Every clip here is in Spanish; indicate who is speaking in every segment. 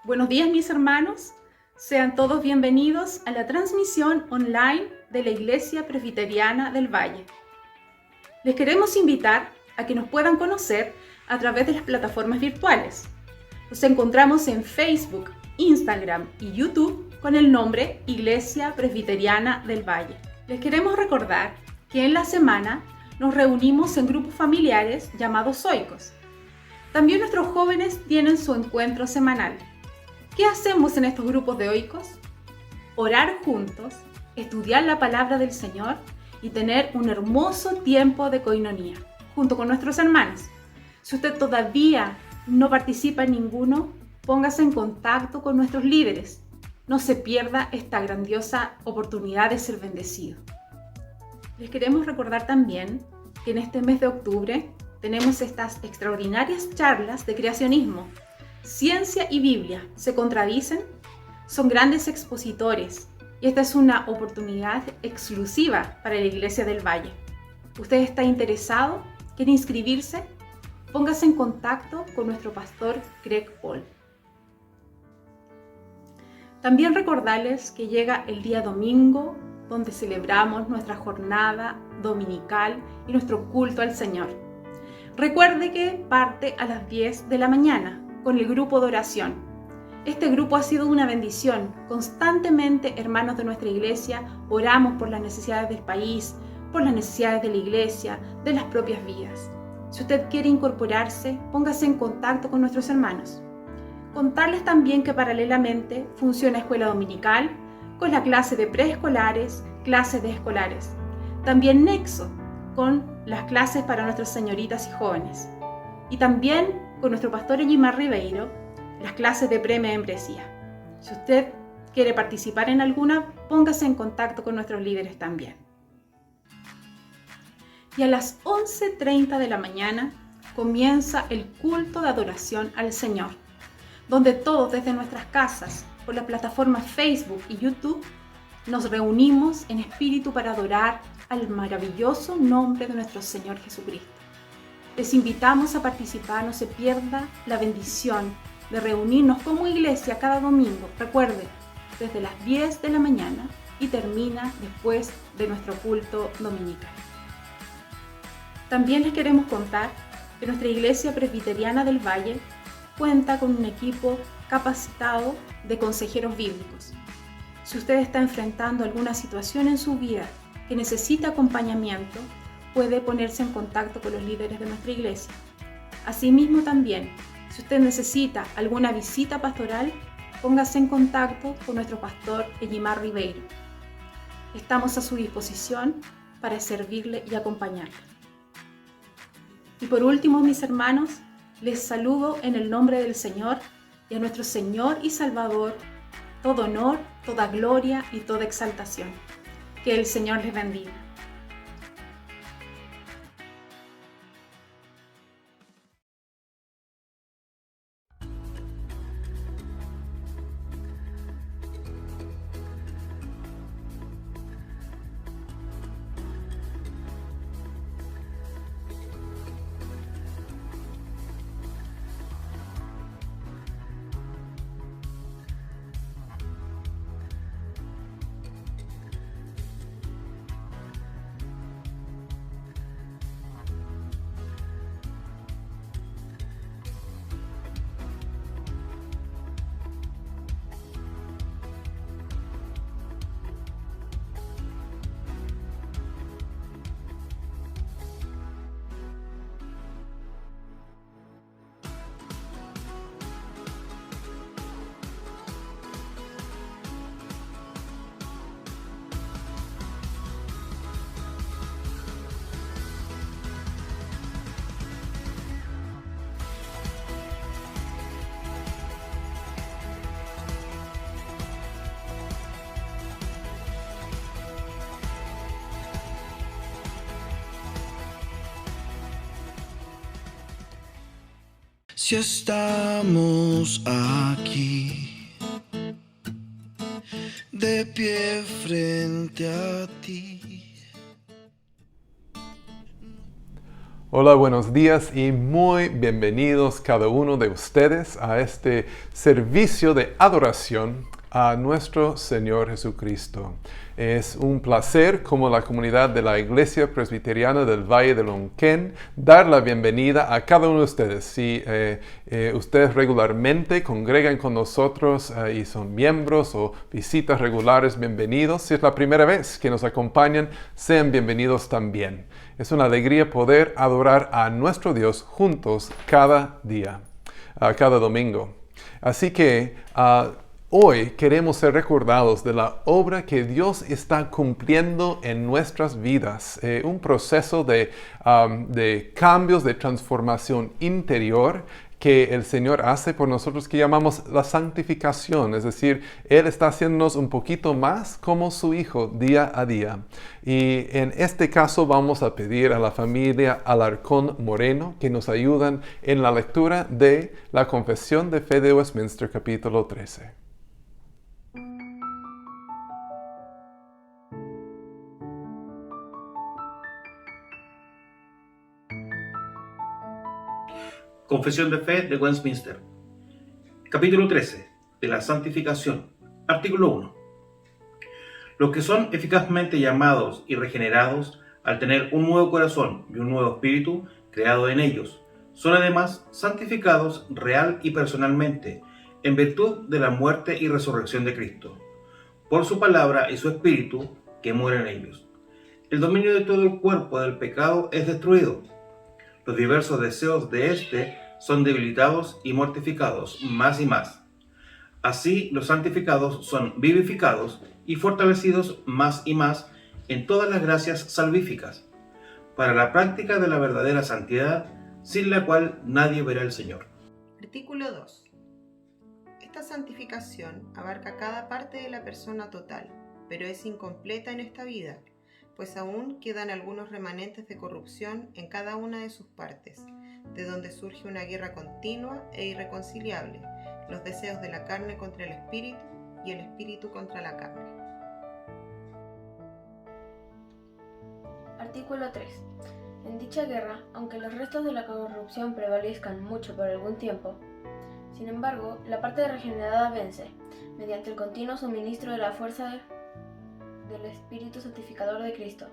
Speaker 1: Buenos días, mis hermanos. Sean todos bienvenidos a la transmisión online de la Iglesia Presbiteriana del Valle. Les queremos invitar a que nos puedan conocer a través de las plataformas virtuales. Nos encontramos en Facebook, Instagram y YouTube con el nombre Iglesia Presbiteriana del Valle. Les queremos recordar que en la semana nos reunimos en grupos familiares llamados zoicos. También nuestros jóvenes tienen su encuentro semanal. ¿Qué hacemos en estos grupos de oicos? Orar juntos, estudiar la palabra del Señor y tener un hermoso tiempo de coinonía junto con nuestros hermanos. Si usted todavía no participa en ninguno, póngase en contacto con nuestros líderes. No se pierda esta grandiosa oportunidad de ser bendecido. Les queremos recordar también que en este mes de octubre tenemos estas extraordinarias charlas de creacionismo. Ciencia y Biblia se contradicen, son grandes expositores y esta es una oportunidad exclusiva para la Iglesia del Valle. ¿Usted está interesado? ¿Quiere inscribirse? Póngase en contacto con nuestro pastor Greg Paul. También recordarles que llega el día domingo, donde celebramos nuestra jornada dominical y nuestro culto al Señor. Recuerde que parte a las 10 de la mañana con el grupo de oración. Este grupo ha sido una bendición. Constantemente, hermanos de nuestra iglesia, oramos por las necesidades del país, por las necesidades de la iglesia, de las propias vidas. Si usted quiere incorporarse, póngase en contacto con nuestros hermanos. Contarles también que paralelamente funciona Escuela Dominical con la clase de preescolares, clases de escolares. También Nexo con las clases para nuestras señoritas y jóvenes. Y también con nuestro pastor Eguimar Ribeiro, las clases de premembresía. Si usted quiere participar en alguna, póngase en contacto con nuestros líderes también. Y a las 11:30 de la mañana comienza el culto de adoración al Señor, donde todos desde nuestras casas, por las plataformas Facebook y YouTube, nos reunimos en espíritu para adorar al maravilloso nombre de nuestro Señor Jesucristo. Les invitamos a participar, no se pierda la bendición de reunirnos como iglesia cada domingo. Recuerde, desde las 10 de la mañana y termina después de nuestro culto dominical. También les queremos contar que nuestra Iglesia Presbiteriana del Valle cuenta con un equipo capacitado de consejeros bíblicos. Si usted está enfrentando alguna situación en su vida que necesita acompañamiento, puede ponerse en contacto con los líderes de nuestra iglesia. Asimismo también, si usted necesita alguna visita pastoral, póngase en contacto con nuestro pastor Eguimar Ribeiro. Estamos a su disposición para servirle y acompañarle. Y por último, mis hermanos, les saludo en el nombre del Señor y a nuestro Señor y Salvador, todo honor, toda gloria y toda exaltación. Que el Señor les bendiga.
Speaker 2: Si estamos aquí, de pie frente a ti.
Speaker 3: Hola, buenos días y muy bienvenidos cada uno de ustedes a este servicio de adoración a nuestro Señor Jesucristo. Es un placer, como la comunidad de la Iglesia Presbiteriana del Valle de Lonquén, dar la bienvenida a cada uno de ustedes. Si ustedes regularmente congregan con nosotros y son miembros o visitas regulares, bienvenidos. Si es la primera vez que nos acompañan, sean bienvenidos también. Es una alegría poder adorar a nuestro Dios juntos cada día, cada domingo. Así que hoy queremos ser recordados de la obra que Dios está cumpliendo en nuestras vidas, un proceso de cambios, de transformación interior que el Señor hace por nosotros, que llamamos la santificación. Es decir, Él está haciéndonos un poquito más como su Hijo día a día. Y en este caso vamos a pedir a la familia Alarcón Moreno que nos ayuden en la lectura de la Confesión de Fe de Westminster, capítulo 13.
Speaker 4: Confesión de Fe de Westminster. Capítulo 13. De la santificación. Artículo 1. Los que son eficazmente llamados y regenerados al tener un nuevo corazón y un nuevo espíritu creado en ellos, son además santificados real y personalmente en virtud de la muerte y resurrección de Cristo, por su palabra y su espíritu que muere en ellos. El dominio de todo el cuerpo del pecado es destruido. Los diversos deseos de éste son debilitados y mortificados más y más. Así, los santificados son vivificados y fortalecidos más y más en todas las gracias salvíficas, para la práctica de la verdadera santidad, sin la cual nadie verá al Señor.
Speaker 5: Artículo 2. Esta santificación abarca cada parte de la persona total, pero es incompleta en esta vida, pues aún quedan algunos remanentes de corrupción en cada una de sus partes, de donde surge una guerra continua e irreconciliable, los deseos de la carne contra el espíritu y el espíritu contra la carne.
Speaker 6: Artículo 3. En dicha guerra, aunque los restos de la corrupción prevalezcan mucho por algún tiempo, sin embargo, la parte regenerada vence, mediante el continuo suministro de la fuerza del Espíritu Santificador de Cristo,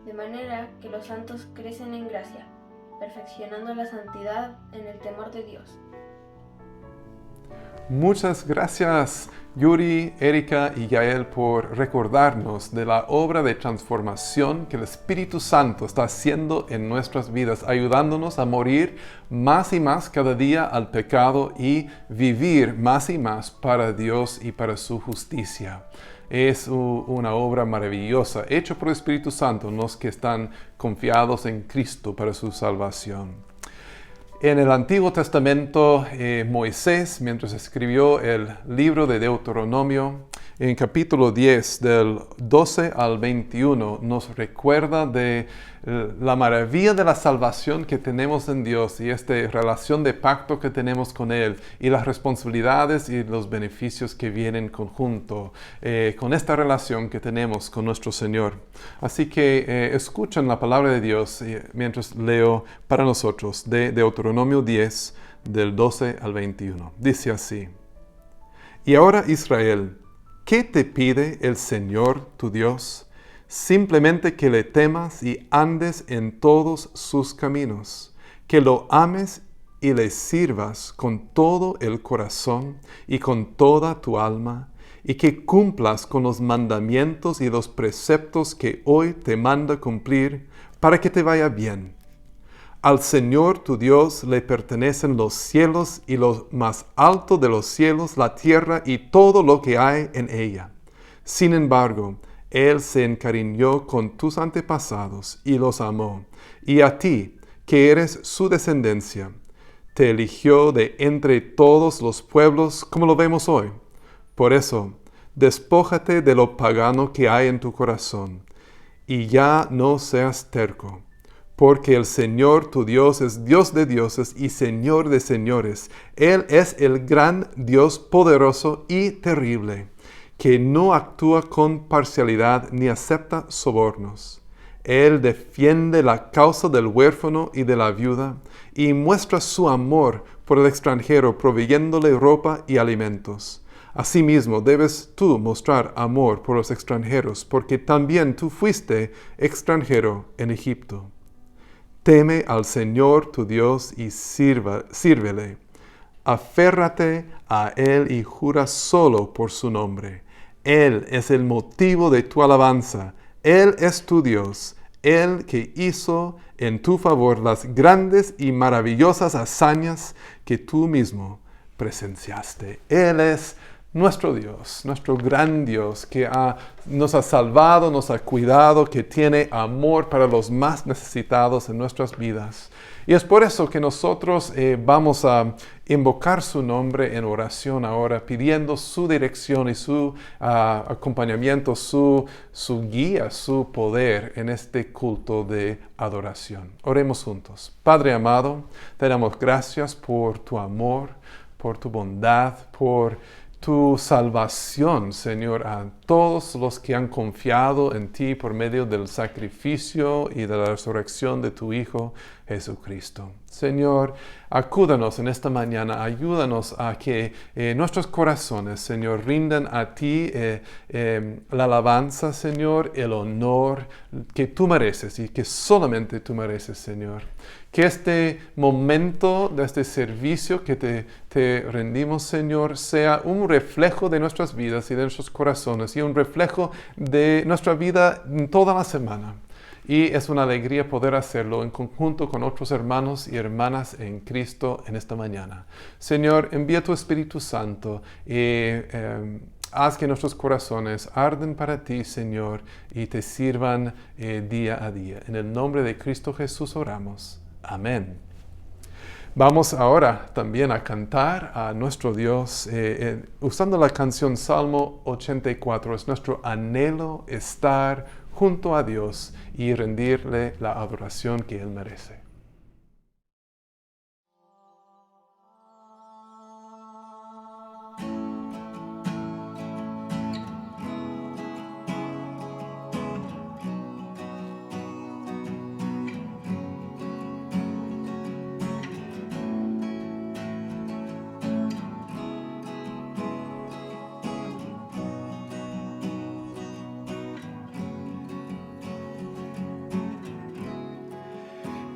Speaker 6: de manera que los santos crecen en gracia, perfeccionando la santidad en el temor de Dios.
Speaker 3: Muchas gracias, Yuri, Erika y Yael, por recordarnos de la obra de transformación que el Espíritu Santo está haciendo en nuestras vidas, ayudándonos a morir más y más cada día al pecado y vivir más y más para Dios y para su justicia. Es una obra maravillosa, hecha por el Espíritu Santo, los que están confiados en Cristo para su salvación. En el Antiguo Testamento, Moisés, mientras escribió el libro de Deuteronomio, en capítulo 10, del 12 al 21, nos recuerda de la maravilla de la salvación que tenemos en Dios y esta relación de pacto que tenemos con Él y las responsabilidades y los beneficios que vienen conjunto con esta relación que tenemos con nuestro Señor. Así que escuchen la palabra de Dios mientras leo para nosotros de Deuteronomio 10, del 12 al 21. Dice así: Y ahora, Israel, ¿qué te pide el Señor tu Dios? Simplemente que le temas y andes en todos sus caminos, que lo ames y le sirvas con todo el corazón y con toda tu alma, y que cumplas con los mandamientos y los preceptos que hoy te manda cumplir, para que te vaya bien. Al Señor tu Dios le pertenecen los cielos y lo más alto de los cielos, la tierra y todo lo que hay en ella. Sin embargo, Él se encariñó con tus antepasados y los amó, y a ti, que eres su descendencia, te eligió de entre todos los pueblos como lo vemos hoy. Por eso, despójate de lo pagano que hay en tu corazón, y ya no seas terco. Porque el Señor tu Dios es Dios de dioses y Señor de señores. Él es el gran Dios poderoso y terrible, que no actúa con parcialidad ni acepta sobornos. Él defiende la causa del huérfano y de la viuda y muestra su amor por el extranjero, proveyéndole ropa y alimentos. Asimismo, debes tú mostrar amor por los extranjeros, porque también tú fuiste extranjero en Egipto. Teme al Señor tu Dios y sírvele. Aférrate a Él y jura solo por su nombre. Él es el motivo de tu alabanza. Él es tu Dios, Él que hizo en tu favor las grandes y maravillosas hazañas que tú mismo presenciaste. Él es nuestro Dios, nuestro gran Dios, que nos ha salvado, nos ha cuidado, que tiene amor para los más necesitados en nuestras vidas. Y es por eso que nosotros vamos a invocar su nombre en oración ahora, pidiendo su dirección y su acompañamiento, su guía, su poder en este culto de adoración. Oremos juntos. Padre amado, te damos gracias por tu amor, por tu bondad, por tu salvación, Señor, a todos los que han confiado en ti por medio del sacrificio y de la resurrección de tu Hijo Jesucristo. Señor, acúdanos en esta mañana, ayúdanos a que nuestros corazones, Señor, rindan a ti la alabanza, Señor, el honor que tú mereces y que solamente tú mereces, Señor. Que este momento de este servicio que te rendimos, Señor, sea un reflejo de nuestras vidas y de nuestros corazones y un reflejo de nuestra vida toda la semana. Y es una alegría poder hacerlo en conjunto con otros hermanos y hermanas en Cristo en esta mañana. Señor, envía tu Espíritu Santo y haz que nuestros corazones arden para ti, Señor, y te sirvan día a día. En el nombre de Cristo Jesús oramos. Amén. Vamos ahora también a cantar a nuestro Dios usando la canción Salmo 84. Es nuestro anhelo estar junto a Dios y rendirle la adoración que Él merece.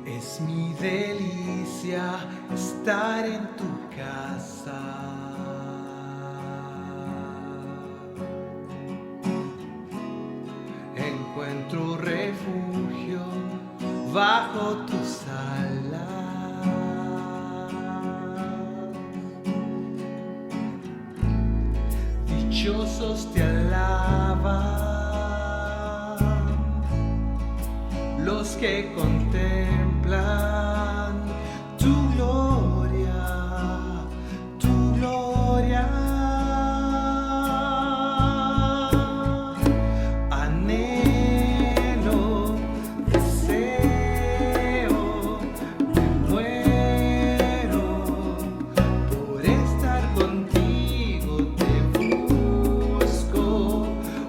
Speaker 2: Es mi delicia estar en tu casa. Encuentro refugio bajo tus alas. Dichosos te alaban los que contemplan tu gloria, tu gloria. Anhelo, deseo, me muero por estar contigo, te busco,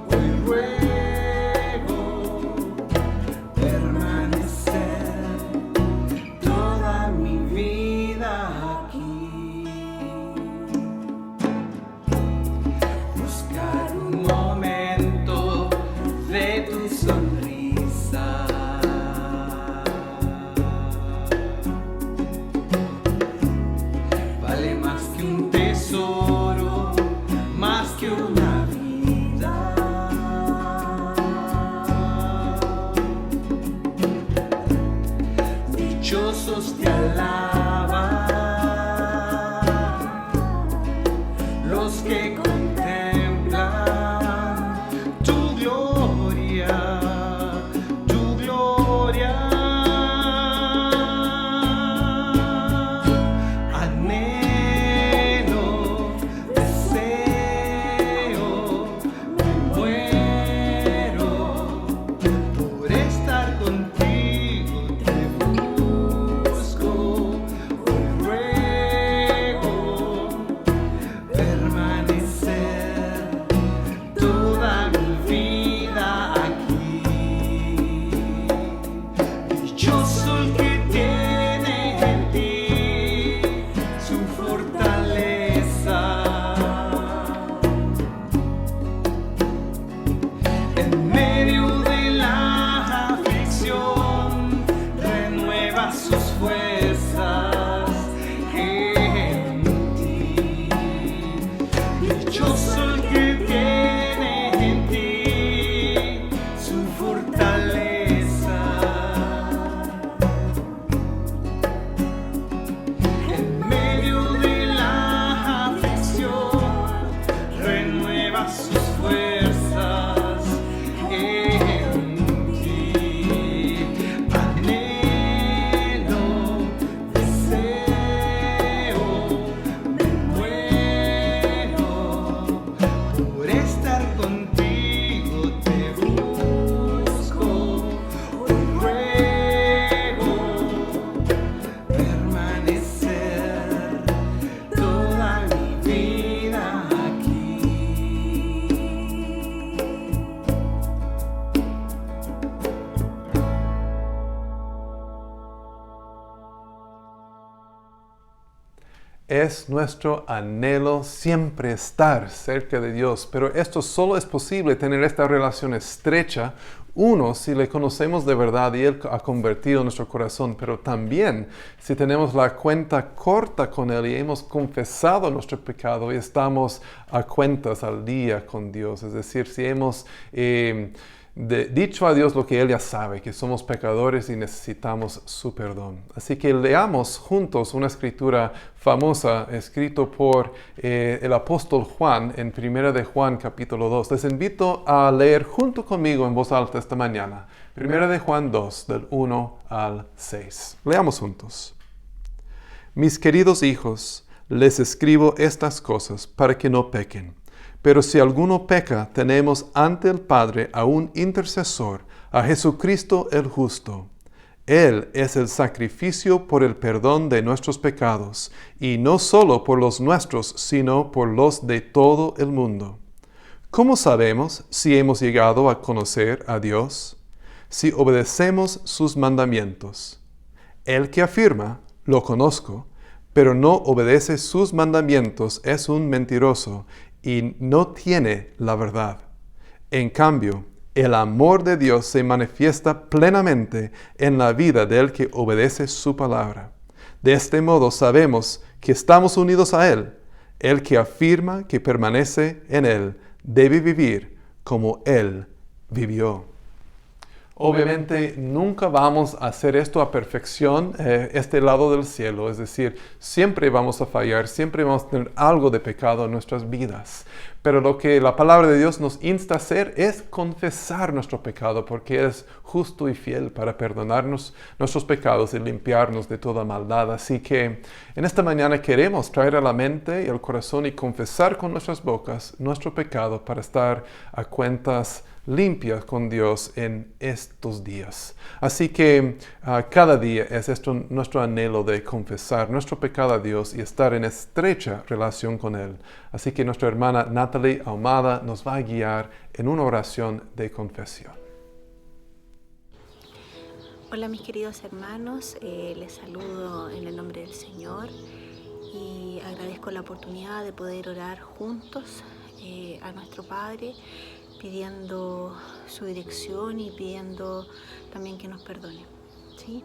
Speaker 2: hoy ruego permanecer toda mi vida aquí. Buscar un momento de tu sonrisa. Vale más que un tesoro, más que una vida. Dichosos te alaban los que contemplan tu gloria, tu gloria. Anhelo, deseo, me muero por estar contigo, te busco, sus fuerzas en ti. Anhelo, deseo, me muero por estar contigo, te busco, ruego permanecer toda mi vida aquí.
Speaker 3: Es nuestro anhelo siempre estar cerca de Dios, pero esto solo es posible tener esta relación estrecha, uno, si le conocemos de verdad y Él ha convertido nuestro corazón, pero también si tenemos la cuenta corta con Él y hemos confesado nuestro pecado y estamos a cuentas al día con Dios, es decir, si hemos dicho a Dios lo que Él ya sabe, que somos pecadores y necesitamos su perdón. Así que leamos juntos una escritura famosa escrito por el apóstol Juan en 1 de Juan capítulo 2. Les invito a leer junto conmigo en voz alta esta mañana. 1 de Juan 2, del 1 al 6. Leamos juntos. Mis queridos hijos, les escribo estas cosas para que no pequen. Pero si alguno peca, tenemos ante el Padre a un intercesor, a Jesucristo el justo. Él es el sacrificio por el perdón de nuestros pecados, y no solo por los nuestros, sino por los de todo el mundo. ¿Cómo sabemos si hemos llegado a conocer a Dios? Si obedecemos sus mandamientos. El que afirma, lo conozco, pero no obedece sus mandamientos es un mentiroso, y no tiene la verdad. En cambio, el amor de Dios se manifiesta plenamente en la vida del que obedece su palabra. De este modo sabemos que estamos unidos a Él. El que afirma que permanece en Él debe vivir como Él vivió. Obviamente nunca vamos a hacer esto a perfección, este lado del cielo, es decir, siempre vamos a fallar, siempre vamos a tener algo de pecado en nuestras vidas. Pero lo que la palabra de Dios nos insta a hacer es confesar nuestro pecado, porque es justo y fiel para perdonarnos nuestros pecados y limpiarnos de toda maldad. Así que en esta mañana queremos traer a la mente y al corazón y confesar con nuestras bocas nuestro pecado para estar a cuentas limpias con Dios en estos días. Así que cada día es esto nuestro anhelo de confesar nuestro pecado a Dios y estar en estrecha relación con Él. Así que nuestra hermana Natalie Ahumada nos va a guiar en una oración de confesión.
Speaker 7: Hola mis queridos hermanos, les saludo en el nombre del Señor y agradezco la oportunidad de poder orar juntos a nuestro Padre, pidiendo su dirección y pidiendo también que nos perdone, ¿sí?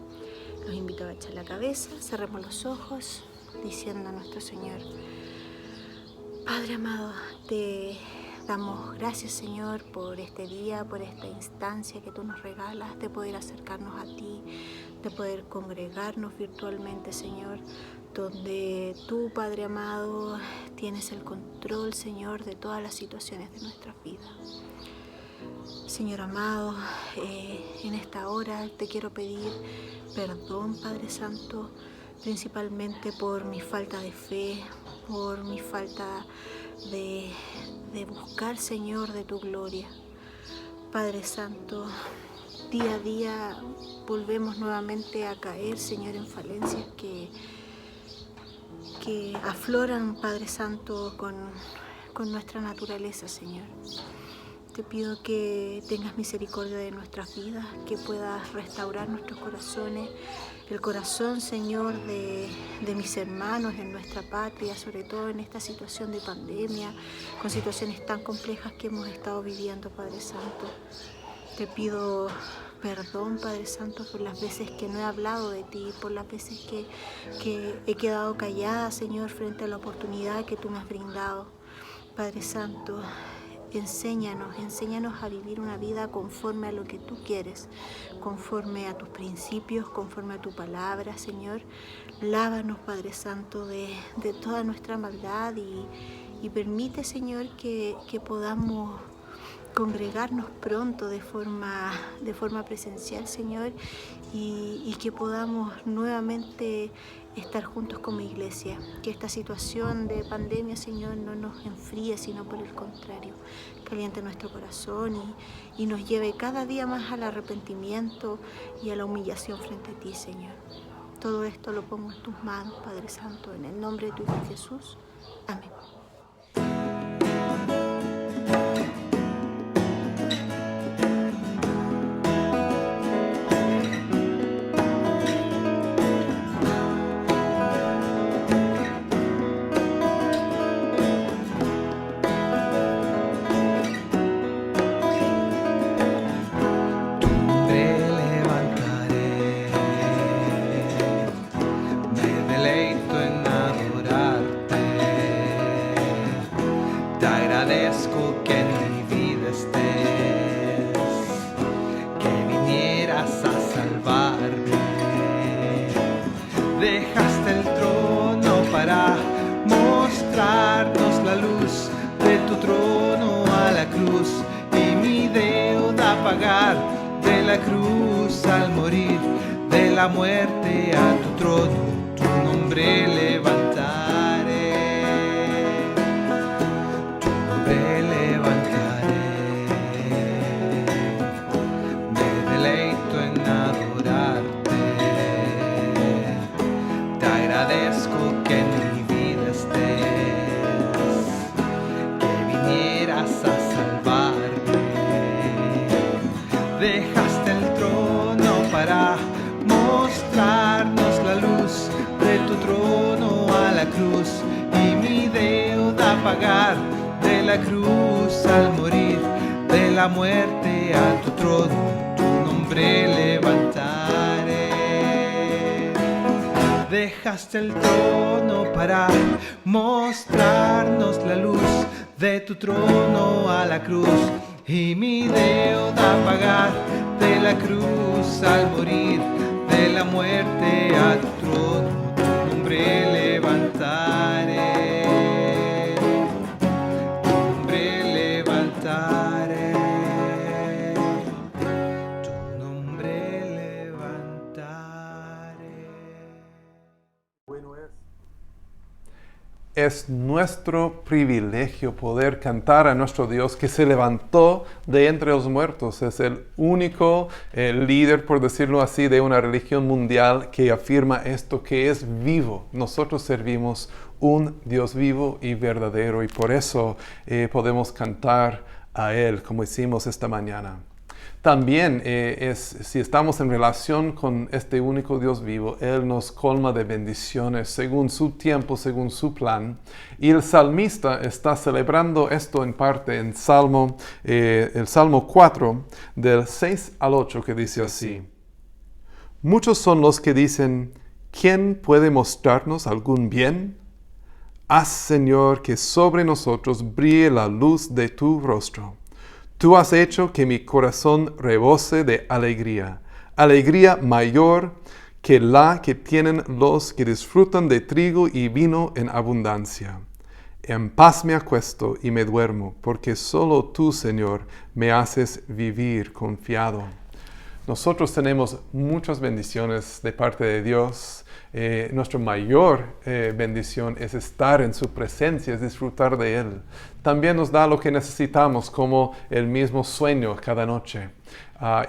Speaker 7: Los invito a echar la cabeza, cerremos los ojos, diciendo a nuestro Señor: Padre amado, te damos gracias, Señor, por este día, por esta instancia que tú nos regalas de poder acercarnos a ti, de poder congregarnos virtualmente, Señor, donde tú, Padre amado, tienes el control, Señor, de todas las situaciones de nuestras vidas. Señor amado, en esta hora te quiero pedir perdón, Padre Santo, principalmente por mi falta de fe, por mi falta de buscar, Señor, de tu gloria. Padre Santo, día a día volvemos nuevamente a caer, Señor, en falencias que afloran, Padre Santo, con nuestra naturaleza, Señor. Te pido que tengas misericordia de nuestras vidas, que puedas restaurar nuestros corazones, el corazón, Señor, de mis hermanos en nuestra patria, sobre todo en esta situación de pandemia, con situaciones tan complejas que hemos estado viviendo, Padre Santo. Te pido perdón, Padre Santo, por las veces que no he hablado de ti, por las veces que he quedado callada, Señor, frente a la oportunidad que tú me has brindado. Padre Santo, enséñanos a vivir una vida conforme a lo que tú quieres, conforme a tus principios, conforme a tu palabra, Señor. Lávanos, Padre Santo, de toda nuestra maldad y permite, Señor, que podamos congregarnos pronto de forma presencial, Señor, y que podamos nuevamente estar juntos como iglesia. Que esta situación de pandemia, Señor, no nos enfríe, sino por el contrario, caliente nuestro corazón y nos lleve cada día más al arrepentimiento y a la humillación frente a ti, Señor. Todo esto lo pongo en tus manos, Padre Santo, en el nombre de tu Hijo Jesús. Amén.
Speaker 2: Agradezco que en mi vida estés, que vinieras a salvarme. Dejaste el trono para mostrarnos la luz de tu trono a la cruz y mi deuda pagar de la cruz al morir, de la muerte a tu trono, tu nombre levantaré. Agradezco que en mi vida estés, que vinieras a salvarme. Dejaste el trono para mostrarnos la luz de tu trono a la cruz y mi deuda pagar de la cruz al morir, de la muerte a tu trono, tu nombre levantaré. Dejaste el trono para mostrarnos la luz de tu trono a la cruz y mi deuda pagar de la cruz al morir, de la muerte a tu trono, tu nombre levantaré. Tu nombre levantaré. Tu nombre levantaré.
Speaker 3: Es nuestro privilegio poder cantar a nuestro Dios que se levantó de entre los muertos. Es el único líder, por decirlo así, de una religión mundial que afirma esto, que es vivo. Nosotros servimos un Dios vivo y verdadero y por eso podemos cantar a Él como hicimos esta mañana. También si estamos en relación con este único Dios vivo, Él nos colma de bendiciones según su tiempo, según su plan. Y el salmista está celebrando esto en parte en el Salmo 4, del 6 al 8, que dice así. Muchos son los que dicen, ¿quién puede mostrarnos algún bien? Haz, Señor, que sobre nosotros brille la luz de tu rostro. Tú has hecho que mi corazón rebose de alegría, alegría mayor que la que tienen los que disfrutan de trigo y vino en abundancia. En paz me acuesto y me duermo, porque solo tú, Señor, me haces vivir confiado. Nosotros tenemos muchas bendiciones de parte de Dios. Nuestra mayor bendición es estar en su presencia, es disfrutar de Él. También nos da lo que necesitamos, como el mismo sueño cada noche.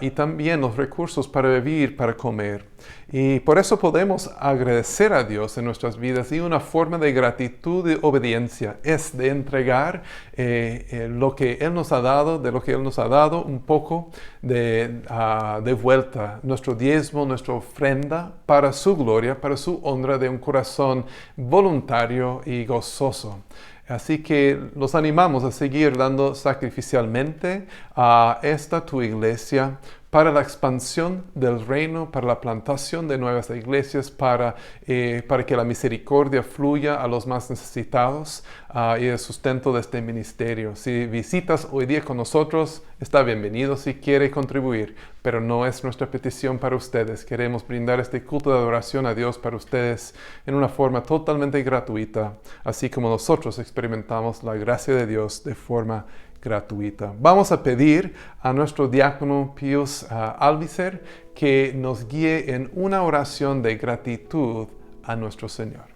Speaker 3: Y también los recursos para vivir, para comer. Y por eso podemos agradecer a Dios en nuestras vidas, y una forma de gratitud y obediencia es de entregar lo que Él nos ha dado, de lo que Él nos ha dado, un poco de vuelta, nuestro diezmo, nuestra ofrenda, para su gloria, para su honra, de un corazón voluntario y gozoso. Así que los animamos a seguir dando sacrificialmente a esta tu iglesia para la expansión del reino, para la plantación de nuevas iglesias, para que la misericordia fluya a los más necesitados y el sustento de este ministerio. Si visitas hoy día con nosotros, está bienvenido si quiere contribuir, pero no es nuestra petición para ustedes. Queremos brindar este culto de adoración a Dios para ustedes en una forma totalmente gratuita, así como nosotros experimentamos la gracia de Dios de forma gratuita. Vamos a pedir a nuestro diácono Pius Alviser que nos guíe en una oración de gratitud a nuestro Señor.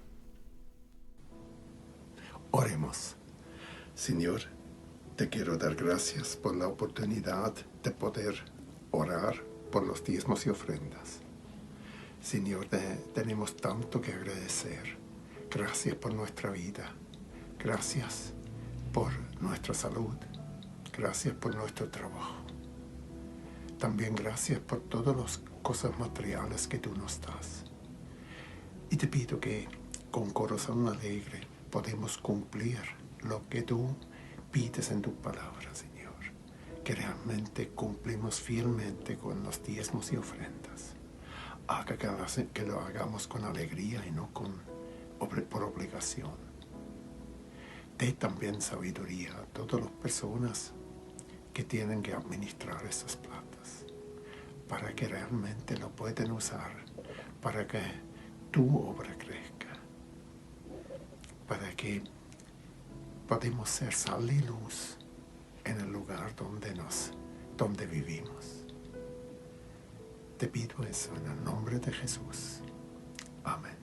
Speaker 8: Oremos. Señor, te quiero dar gracias por la oportunidad de poder orar por los diezmos y ofrendas. Señor, tenemos tanto que agradecer. Gracias por nuestra vida. Gracias por nuestra salud. Gracias por nuestro trabajo. También gracias por todas las cosas materiales que tú nos das. Y te pido que con corazón alegre podemos cumplir lo que tú pides en tu palabra, Señor. Que realmente cumplimos fielmente con los diezmos y ofrendas. Haga que lo hagamos con alegría y no por obligación. Dé también sabiduría a todas las personas que tienen que administrar esas platas, para que realmente lo puedan usar, para que tu obra crezca, para que podamos ser sal y luz en el lugar donde vivimos. Te pido eso en el nombre de Jesús. Amén.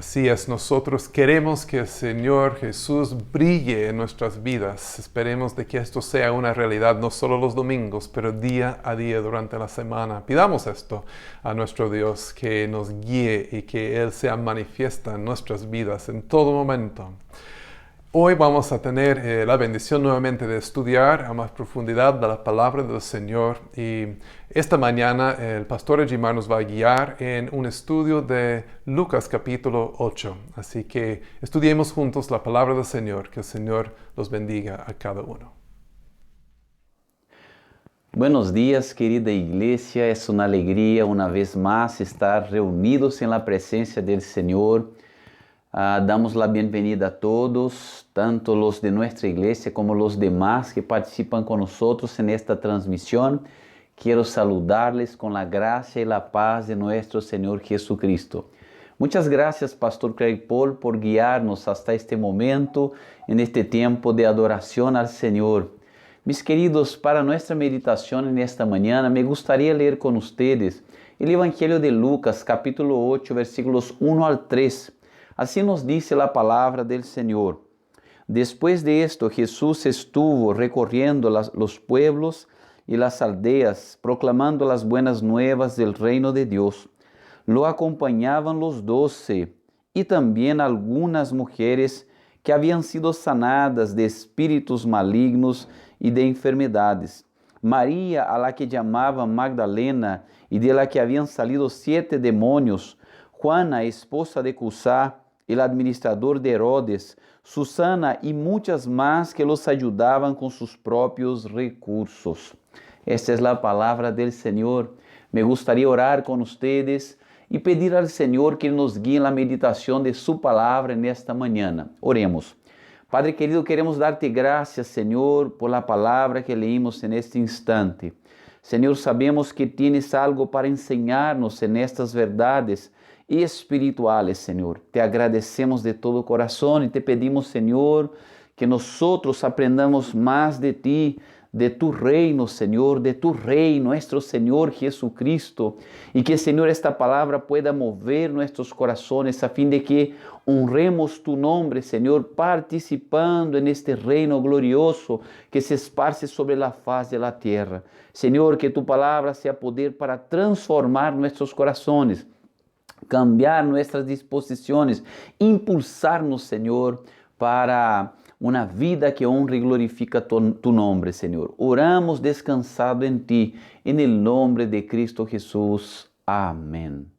Speaker 3: Así es, nosotros queremos que el Señor Jesús brille en nuestras vidas. Esperemos de que esto sea una realidad no solo los domingos, pero día a día durante la semana. Pidamos esto a nuestro Dios, que nos guíe y que Él sea manifiesta en nuestras vidas en todo momento. Hoy vamos a tener la bendición nuevamente de estudiar a más profundidad de la palabra del Señor, y esta mañana el pastor Ejimar nos va a guiar en un estudio de Lucas capítulo 8. Así que estudiemos juntos la palabra del Señor. Que el Señor los bendiga a cada uno.
Speaker 9: Buenos días, querida iglesia. Es una alegría una vez más estar reunidos en la presencia del Señor. Damos la bienvenida a todos, tanto los de nuestra iglesia como los demás que participan con nosotros en esta transmisión. Quiero saludarles con la gracia y la paz de nuestro Señor Jesucristo. Muchas gracias, Pastor Craig Paul, por guiarnos hasta este momento, en este tiempo de adoración al Señor. Mis queridos, para nuestra meditación en esta mañana, me gustaría leer con ustedes el Evangelio de Lucas, capítulo 8, versículos 1 al 3. Así nos dice la palabra del Señor. Después de esto, Jesús estuvo recorriendo los pueblos y las aldeas, proclamando las buenas nuevas del reino de Dios. Lo acompañaban los 12 y también algunas mujeres que habían sido sanadas de espíritus malignos y de enfermedades. María, a la que llamaban Magdalena y de la que habían salido 7 demonios, Juana, esposa de Cusá, el administrador de Herodes, Susana y muchas más que los ayudaban con sus propios recursos. Esta es la palabra del Señor. Me gustaría orar con ustedes y pedir al Señor que nos guíe en la meditación de su palabra en esta mañana. Oremos. Padre querido, queremos darte gracias, Señor, por la palabra que leímos en este instante. Señor, sabemos que tienes algo para enseñarnos en estas verdades espirituales, Señor. Te agradecemos de todo corazón y te pedimos, Señor, que nosotros aprendamos más de ti, de tu reino, Señor, de tu rey, nuestro Señor Jesucristo, y que, Señor, esta palabra pueda mover nuestros corazones a fin de que honremos tu nombre, Señor, participando en este reino glorioso que se esparce sobre la faz de la tierra. Señor, que tu palabra sea poder para transformar nuestros corazones, cambiar nuestras disposiciones, impulsarnos, Señor, para una vida que honra y glorifica tu nombre, Señor. Oramos descansado en ti, en el nombre de Cristo Jesús. Amén.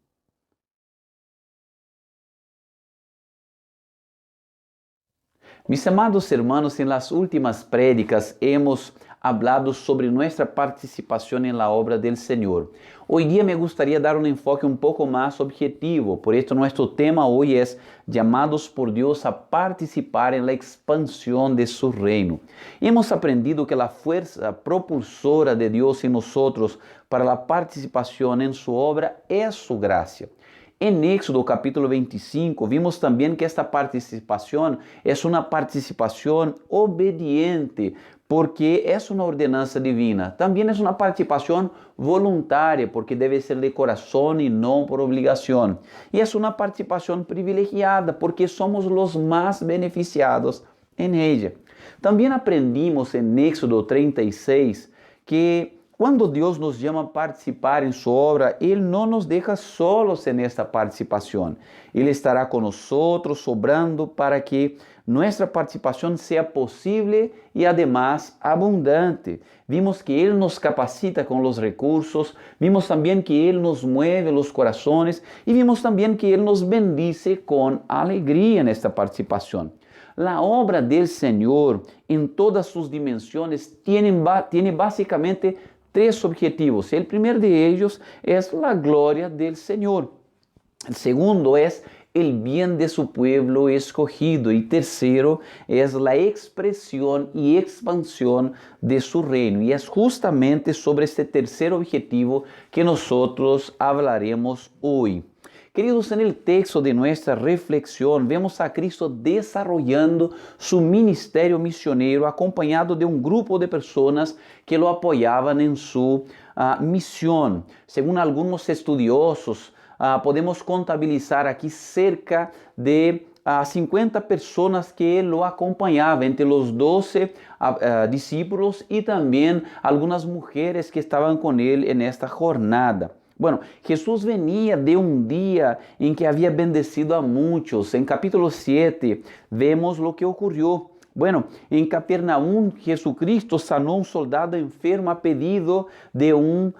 Speaker 9: Mis amados hermanos, en las últimas prédicas hemos hablado sobre nuestra participación en la obra del Señor. Hoy día me gustaría dar un enfoque un poco más objetivo, por esto nuestro tema hoy es llamados por Dios a participar en la expansión de su reino. Hemos aprendido que la fuerza propulsora de Dios en nosotros para la participación en su obra es su gracia. En Éxodo capítulo 25 vimos también que esta participación es una participación obediente, porque es una ordenanza divina. También es una participación voluntaria, porque debe ser de corazón y no por obligación. Y es una participación privilegiada, porque somos los más beneficiados en ella. También aprendimos en Éxodo 36 que cuando Dios nos llama a participar en su obra, Él no nos deja solos en esta participación. Él estará con nosotros, obrando para que nuestra participación sea posible y además abundante. Vimos que Él nos capacita con los recursos, vimos también que Él nos mueve los corazones y vimos también que Él nos bendice con alegría en esta participación. La obra del Señor en todas sus dimensiones tiene básicamente 3 objetivos. El primero de ellos es la gloria del Señor. El segundo es el bien de su pueblo escogido. Y tercero es la expresión y expansión de su reino. Y es justamente sobre este tercer objetivo que nosotros hablaremos hoy. Queridos, en el texto de nuestra reflexión vemos a Cristo desarrollando su ministerio misionero acompañado de un grupo de personas que lo apoyaban en su misión. Según algunos estudiosos, podemos contabilizar aquí cerca de 50 personas que lo acompañaban, entre los 12 discípulos y también algunas mujeres que estaban con él en esta jornada. Bueno, Jesús venía de un día en que había bendecido a muchos. En capítulo 7 vemos lo que ocurrió. Bueno, en Capernaum, Jesucristo sanó a un soldado enfermo a pedido de un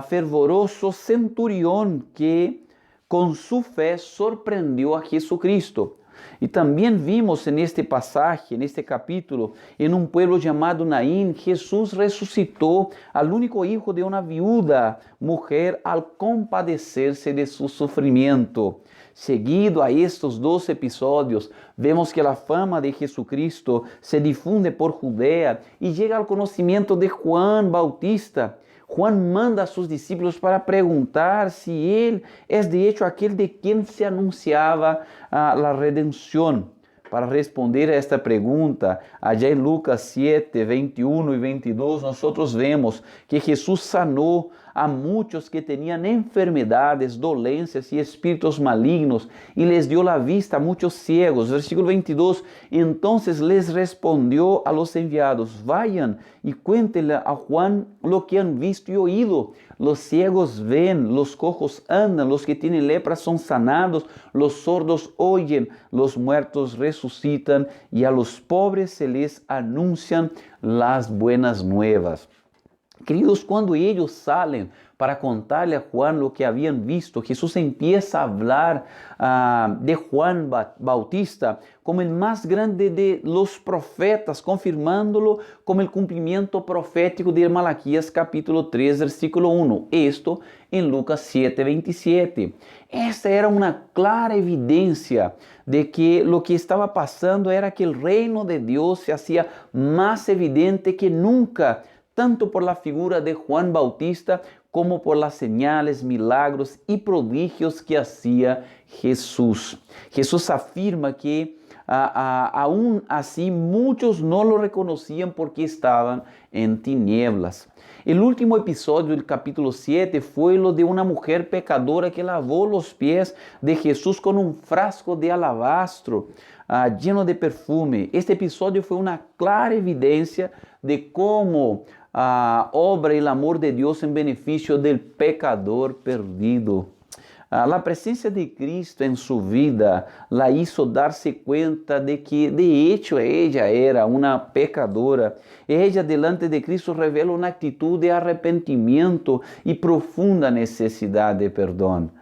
Speaker 9: fervoroso centurión que con su fe sorprendió a Jesucristo. Y también vimos en este pasaje, en este capítulo, en un pueblo llamado Naín, Jesús resucitó al único hijo de una viuda mujer al compadecerse de su sufrimiento. Seguido a estos 2 episodios, vemos que la fama de Jesucristo se difunde por Judea y llega al conocimiento de Juan Bautista. Juan manda a sus discípulos para preguntar si él es de hecho aquel de quien se anunciaba la redención. Para responder a esta pregunta, allá en Lucas 7, 21 y 22, nosotros vemos que Jesús sanó a muchos que tenían enfermedades, dolencias y espíritus malignos y les dio la vista a muchos ciegos. Versículo 22, entonces les respondió a los enviados, vayan y cuéntenle a Juan lo que han visto y oído. Los ciegos ven, los cojos andan, los que tienen lepra son sanados, los sordos oyen, los muertos resucitan y a los pobres se les anuncian las buenas nuevas. Queridos, cuando ellos salen para contarle a Juan lo que habían visto, Jesús empieza a hablar de Juan Bautista como el más grande de los profetas, confirmándolo como el cumplimiento profético de Malaquías capítulo 3, versículo 1. Esto en Lucas 7, 27. Esta era una clara evidencia de que lo que estaba pasando era que el reino de Dios se hacía más evidente que nunca, tanto por la figura de Juan Bautista como por las señales, milagros y prodigios que hacía Jesús. Jesús afirma que aún así muchos no lo reconocían porque estaban en tinieblas. El último episodio del capítulo 7 fue lo de una mujer pecadora que lavó los pies de Jesús con un frasco de alabastro lleno de perfume. Este episodio fue una clara evidencia de cómo obra el amor de Dios en beneficio del pecador perdido. La presencia de Cristo en su vida la hizo darse cuenta de que de hecho ella era una pecadora. Ella delante de Cristo revela una actitud de arrepentimiento y profunda necesidad de perdón.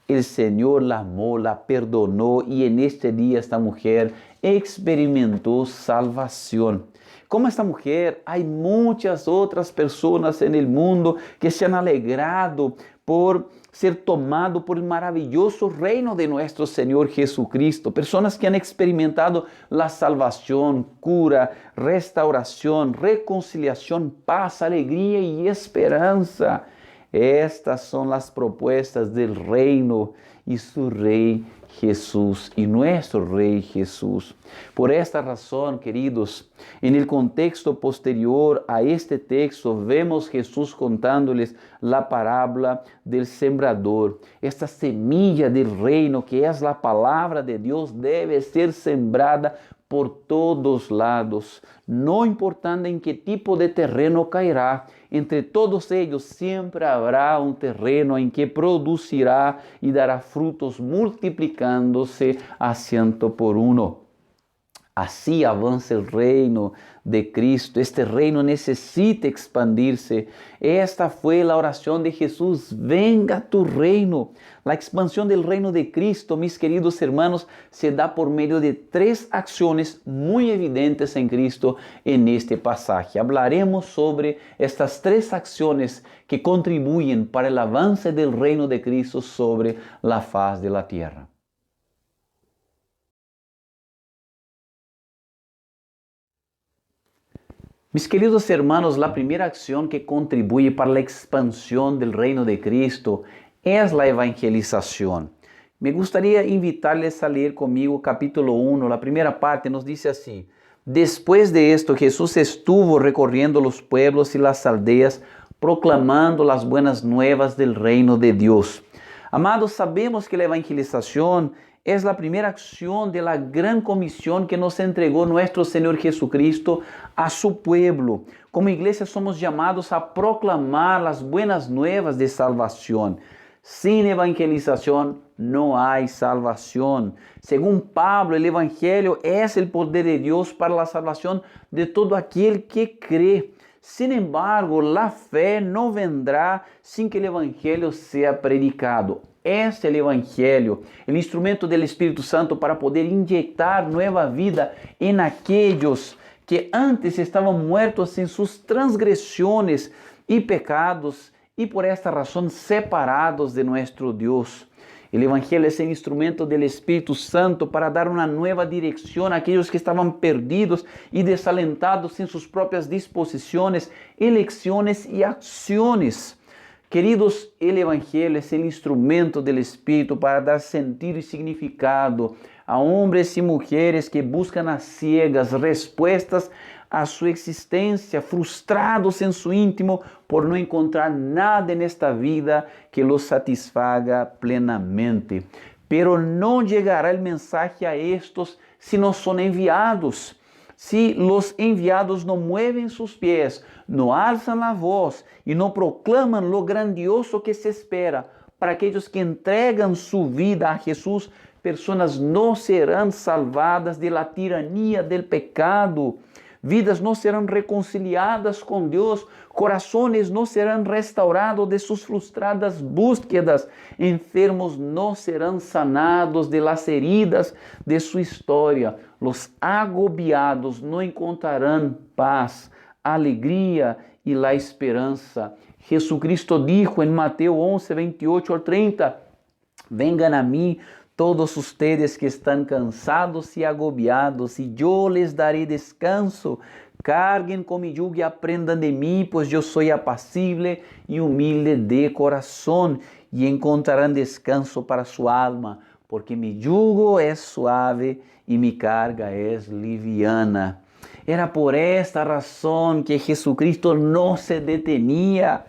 Speaker 9: El Señor la amó, la perdonó y en este día esta mujer experimentó salvación. Como esta mujer, hay muchas otras personas en el mundo que se han alegrado por ser tomado por el maravilloso reino de nuestro Señor Jesucristo. Personas que han experimentado la salvación, cura, restauración, reconciliación, paz, alegría y esperanza. Estas son las propuestas del reino y su rey Jesús y nuestro Rey Jesús. Por esta razón, queridos, en el contexto posterior a este texto, vemos Jesús contándoles la parábola del sembrador. Esta semilla del reino, que es la palabra de Dios, debe ser sembrada por todos lados, no importando en qué tipo de terreno caerá. Entre todos ellos siempre habrá un terreno en que producirá y dará frutos multiplicándose a 100 por 1. Así avanza el reino de Cristo. Este reino necesita expandirse. Esta fue la oración de Jesús: venga tu reino. La expansión del reino de Cristo, mis queridos hermanos, se da por medio de 3 acciones muy evidentes en Cristo en este pasaje. Hablaremos sobre estas 3 acciones que contribuyen para el avance del reino de Cristo sobre la faz de la tierra. Mis queridos hermanos, la primera acción que contribuye para la expansión del reino de Cristo es la evangelización. Me gustaría invitarles a leer conmigo capítulo 1, la primera parte nos dice así: después de esto, Jesús estuvo recorriendo los pueblos y las aldeas, proclamando las buenas nuevas del reino de Dios. Amados, sabemos que la evangelización es la primera acción de la gran comisión que nos entregó nuestro Señor Jesucristo a su pueblo. Como iglesia somos llamados a proclamar las buenas nuevas de salvación. Sin evangelización no hay salvación. Según Pablo, el evangelio es el poder de Dios para la salvación de todo aquel que cree. Sin embargo, la fe no vendrá sin que el evangelio sea predicado. Este é o Evangelho, o instrumento do Espírito Santo para poder inyectar nueva vida em aqueles que antes estavam muertos em suas transgressões e pecados e por esta razão separados de nosso Deus. O Evangelho é o instrumento do Espírito Santo para dar uma nova direção àqueles que estavam perdidos e desalentados em suas próprias disposições, eleições e ações. Queridos, o Evangelho é o instrumento do Espírito para dar sentido e significado a homens e mulheres que buscam a ciegas respostas a sua existência, frustrados em seu íntimo por não encontrar nada nesta vida que los satisfaga plenamente. Pero não chegará o mensagem a estes se não são enviados. Se os enviados não mueven seus pés, não alçam a voz e não proclamam lo grandioso que se espera para aqueles que entregam sua vida a Jesus, pessoas não serão salvadas de la tirania del pecado, vidas não serão reconciliadas com Deus, corações não serão restaurados de suas frustradas búsquedas, enfermos não serão sanados de las heridas de sua história, os agobiados não encontrarão paz, alegria e la esperança. Jesucristo dijo em Mateus 11, 28 ao 30, vengan a mim todos ustedes que estão cansados e agobiados, e eu les daré descanso. Carguen com mi yugo e aprendam de mim, pois eu sou apacible e humilde de coração, e encontrarão descanso para sua alma, porque mi yugo é suave e mi carga é liviana. Era por esta razão que Jesucristo não se detenía.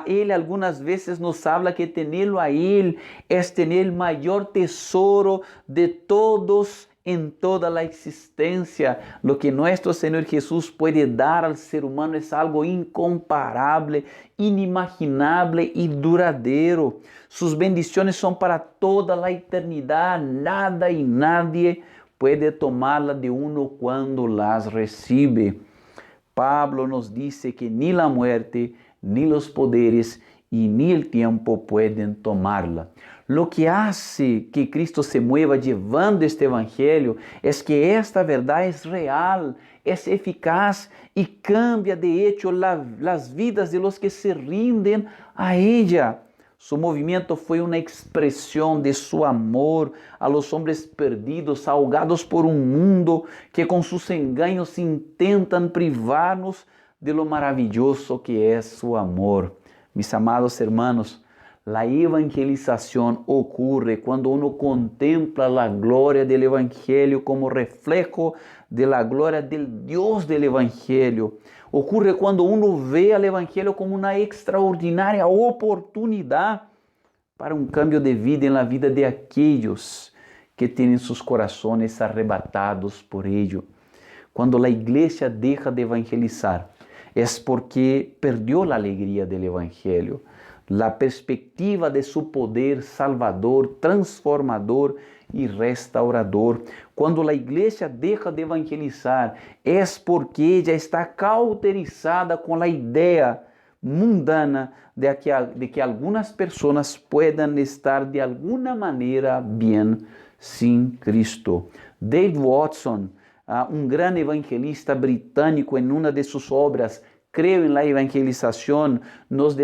Speaker 9: Ele algumas vezes nos habla que tê-lo a Ele é ter o maior tesouro de todos em toda a existência. Lo que nosso Senhor Jesus pode dar ao ser humano é algo incomparável, inimaginável e duradouro. Suas bendições são para toda a eternidade. Nada e nadie puede tomá-la de uno quando las recibe. Pablo nos dice que ni la muerte, ni los poderes y ni el tiempo pueden tomarla. Lo que hace que Cristo se mueva llevando este evangelio es que esta verdad es real, es eficaz y cambia de hecho las vidas de los que se rinden a ella. Su movimiento foi uma expressão de su amor a los hombres perdidos, ahogados por um mundo que com sus engaños intentam privar-nos de lo maravilloso que é su amor. Mis amados hermanos, la evangelización ocurre cuando uno contempla la gloria del evangelio como reflejo de la gloria del Dios del evangelio. Ocurre quando uno vê o evangelho como uma extraordinária oportunidade para um cambio de vida na vida de aqueles que têm seus corações arrebatados por ello. Quando a igreja deixa de evangelizar, é porque perdeu a alegria do evangelho, a perspectiva de seu poder salvador, transformador e restaurador. Quando a igreja deixa de evangelizar, é porque já está cauterizada com a ideia mundana de que algumas pessoas puedan estar de alguma maneira bem sem Cristo. Dave Watson, um grande evangelista britânico, em uma de suas obras, Creo en la evangelización, nos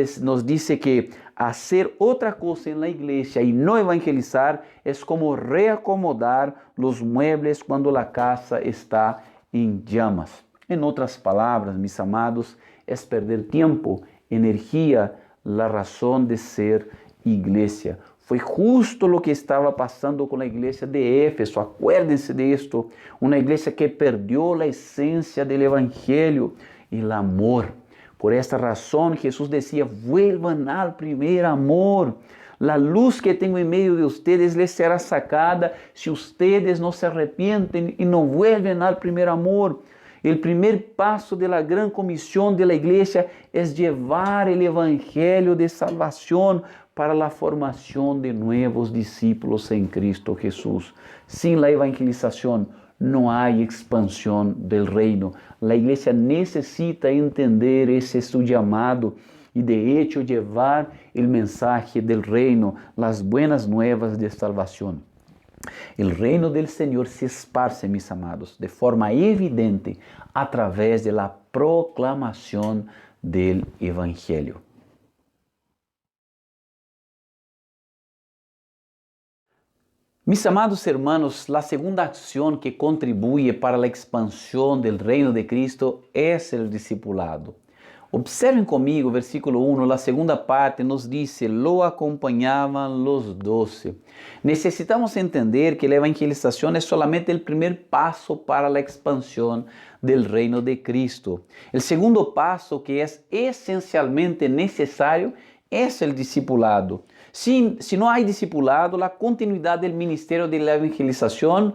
Speaker 9: dice que hacer otra cosa en la iglesia y no evangelizar es como reacomodar los muebles cuando la casa está en llamas. En otras palabras, mis amados, es perder tiempo, energía, la razón de ser iglesia. Foi justo lo que estava passando com a igreja de Éfeso. Acuérdense de esto. Uma igreja que perdeu a essência do evangelho e o amor. Por esta razão, Jesus dizia: vuelvan al primer amor. La luz que tengo en medio de ustedes les será sacada si ustedes no se arrepienten y no vuelven al primer amor. El primer paso de la gran comisión de la iglesia es llevar el evangelio de salvación para la formación de nuevos discípulos en Cristo Jesús. Sin la evangelización no hay expansión del reino. La iglesia necesita entender ese su llamado y de hecho llevar el mensaje del reino, las buenas nuevas de salvación. El reino del Señor se esparce, mis amados, de forma evidente a través de la proclamación del Evangelio. Mis amados hermanos, la segunda acción que contribuye para la expansión del reino de Cristo es el discipulado. Observen comigo, versículo 1, la segunda parte nos dice, lo acompañaban los 12. Necesitamos entender que la evangelización es solamente el primer paso para la expansión del reino de Cristo. El segundo paso, que es esencialmente necesario, es el discipulado. Si no hay discipulado, la continuidad del ministerio de la evangelización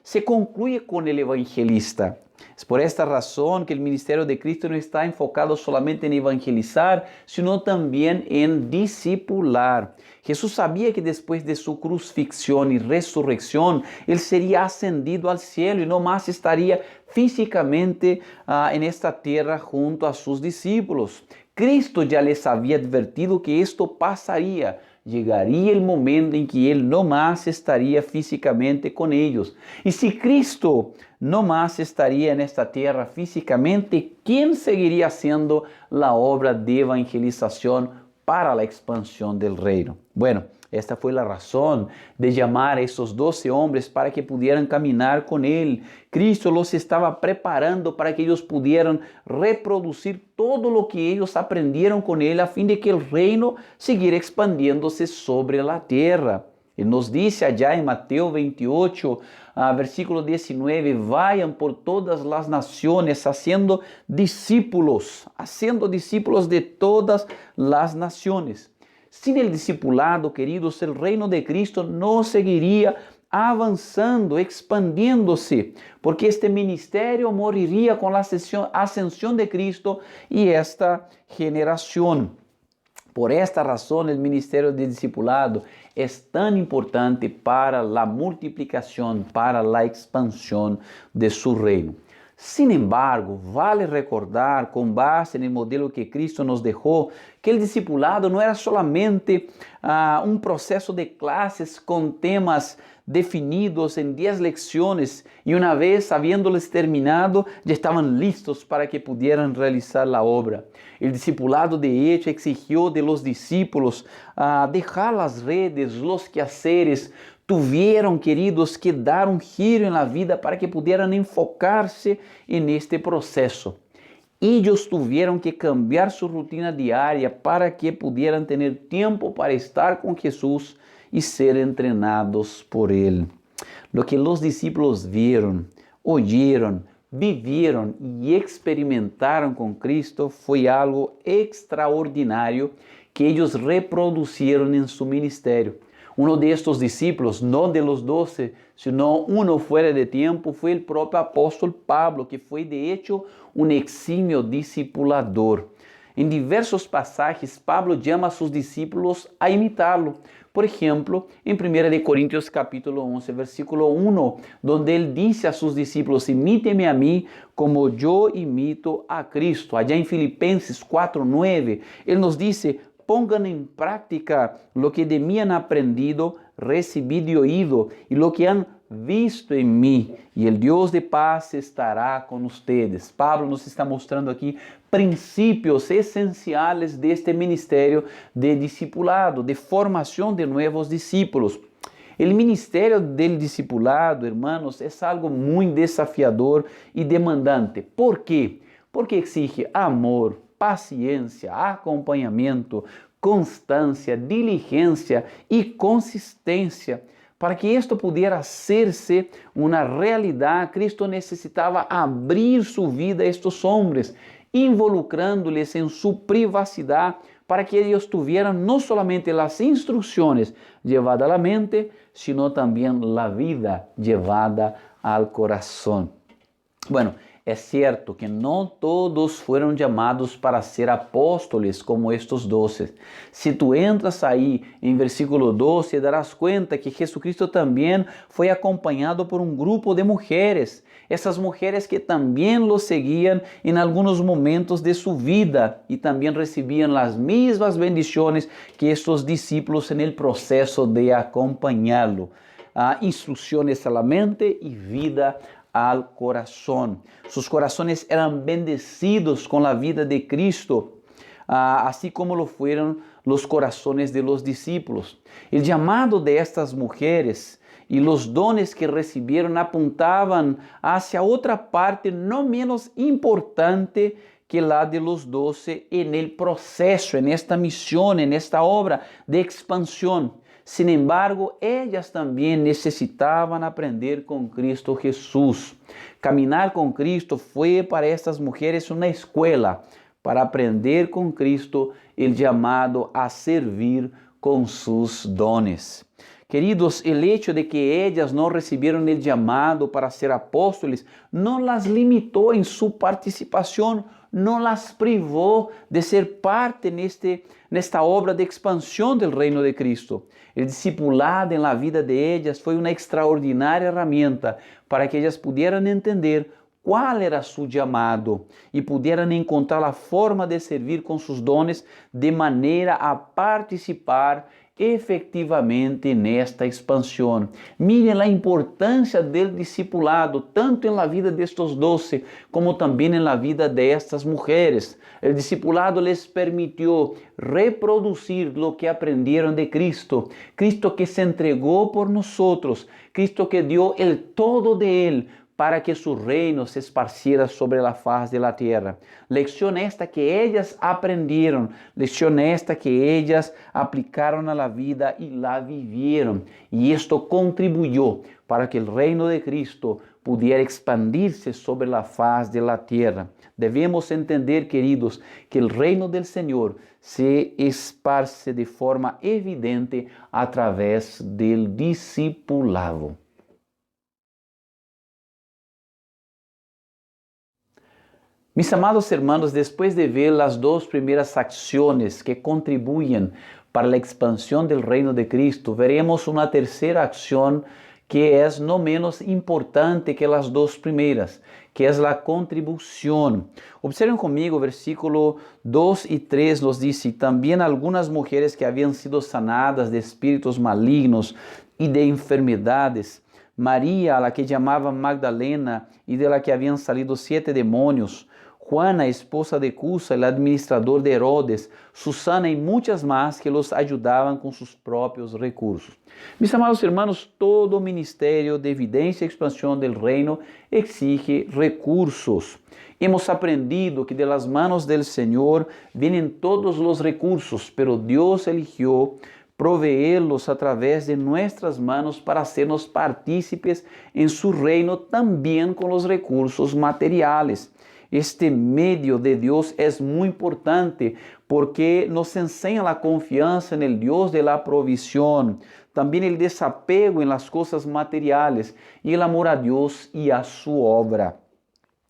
Speaker 9: se concluye con el evangelista. Es por esta razón que el ministerio de Cristo no está enfocado solamente en evangelizar, sino también en discipular. Jesús sabía que después de su crucifixión y resurrección, Él sería ascendido al cielo y no más estaría físicamente en esta tierra junto a sus discípulos. Cristo ya les había advertido que esto pasaría. Llegaría el momento en que Él no más estaría físicamente con ellos. Y si Cristo no más estaría en esta tierra físicamente, ¿quién seguiría haciendo la obra de evangelización para la expansión del reino? Bueno, esta fue la razón de llamar a esos 12 hombres para que pudieran caminar con Él. Cristo los estaba preparando para que ellos pudieran reproducir todo lo que ellos aprendieron con Él a fin de que el reino siguiera expandiéndose sobre la tierra. Él nos dice allá en Mateo 28, versículo 19, vayan por todas las naciones haciendo discípulos de todas las naciones. Sin el discipulado, queridos, el reino de Cristo no seguiría avanzando, expandiéndose, porque este ministerio moriría con la ascensión de Cristo y esta generación. Por esta razón, el ministerio de discipulado es tan importante para la multiplicación, para la expansión de su reino. Sin embargo, vale recordar, con base en el modelo que Cristo nos dejó, que el discipulado no era solamente un proceso de clases con temas definidos en 10 lecciones y una vez habiéndoles terminado ya estaban listos para que pudieran realizar la obra. El discipulado de hecho exigió de los discípulos dejar las redes, los quehaceres. Tuvieron, queridos, que dar un giro en la vida para que pudieran enfocarse en este proceso. Ellos tuvieron que cambiar su rutina diaria para que pudieran tener tiempo para estar con Jesús y ser entrenados por Él. Lo que los discípulos vieron, oyeron, vivieron y experimentaron con Cristo fue algo extraordinario que ellos reproducieron en su ministerio. Uno de estos discípulos, no de los 12, sino uno fuera de tiempo, fue el propio apóstol Pablo, que fue de hecho un eximio discipulador. En diversos pasajes, Pablo llama a sus discípulos a imitarlo. Por ejemplo, en 1 Corintios capítulo 11, versículo 1, donde él dice a sus discípulos, imíteme a mí como yo imito a Cristo. Allá en Filipenses 4:9, él nos dice, pongan en práctica lo que de mí han aprendido, recibido y oído, y lo que han visto en mí, y el Dios de paz estará con ustedes. Pablo nos está mostrando aquí princípios esenciales de este ministerio de discipulado, de formación de nuevos discípulos. El ministerio del discipulado, hermanos, es algo muy desafiador y demandante. ¿Por qué? Porque exige amor, paciencia, acompañamiento, constancia, diligencia y consistencia. Para que esto pudiera hacerse una realidad, Cristo necesitaba abrir su vida a estos hombres, involucrándoles en su privacidad para que ellos tuvieran no solamente las instrucciones llevadas a la mente, sino también la vida llevada al corazón. Bueno, es cierto que no todos fueron llamados para ser apóstoles como estos 12. Si tú entras ahí en versículo 12, darás cuenta que Jesucristo también fue acompañado por un grupo de mujeres. Esas mujeres que también lo seguían en algunos momentos de su vida y también recibían las mismas bendiciones que estos discípulos en el proceso de acompañarlo. Instrucciones a la mente y vida al corazón. Sus corazones eran bendecidos con la vida de Cristo, así como lo fueron los corazones de los discípulos. El llamado de estas mujeres y los dones que recibieron apuntaban hacia otra parte no menos importante que la de los 12 en el proceso, en esta misión, en esta obra de expansión. Sin embargo, ellas también necesitaban aprender con Cristo Jesús. Caminar con Cristo fue para estas mujeres una escuela para aprender con Cristo el llamado a servir con sus dones. Queridos, el hecho de que ellas no recibieron el llamado para ser apóstoles no las limitó en su participación, no las privó de ser parte en esta obra de expansión del reino de Cristo. El discipulado en la vida de ellas fue una extraordinaria herramienta para que ellas pudieran entender cuál era su llamado y pudieran encontrar la forma de servir con sus dones de manera a participar efectivamente nesta expansão. Miren a importância do discipulado, tanto em la vida de estos 12, como também em la vida de estas mujeres. El discipulado les permitió reproducir lo que aprendieron de Cristo. Cristo que se entregó por nosotros, Cristo que dio el todo de Él, para que su reino se esparciera sobre la faz de la tierra. Lección esta que ellas aprendieron, lección esta que ellas aplicaron a la vida y la vivieron. Y esto contribuyó para que el reino de Cristo pudiera expandirse sobre la faz de la tierra. Debemos entender, queridos, que el reino del Señor se esparce de forma evidente a través del discipulado. Mis amados hermanos, después de ver las dos primeras acciones que contribuyen para la expansión del reino de Cristo, veremos una tercera acción que es no menos importante que las dos primeras, que es la contribución. Observen conmigo, versículo 2 y 3 los dice: también algunas mujeres que habían sido sanadas de espíritus malignos y de enfermedades, María, a la que llamaban Magdalena y de la que habían salido 7 demonios, Juana, esposa de Cusa, el administrador de Herodes, Susana y muchas más que los ayudaban con sus propios recursos. Mis amados hermanos, todo ministerio de evidencia y expansión del reino exige recursos. Hemos aprendido que de las manos del Señor vienen todos los recursos, pero Dios eligió proveerlos a través de nuestras manos para hacernos partícipes en su reino también con los recursos materiales. Este medio de Dios es muy importante porque nos enseña la confianza en el Dios de la provisión, también el desapego en las cosas materiales y el amor a Dios y a su obra.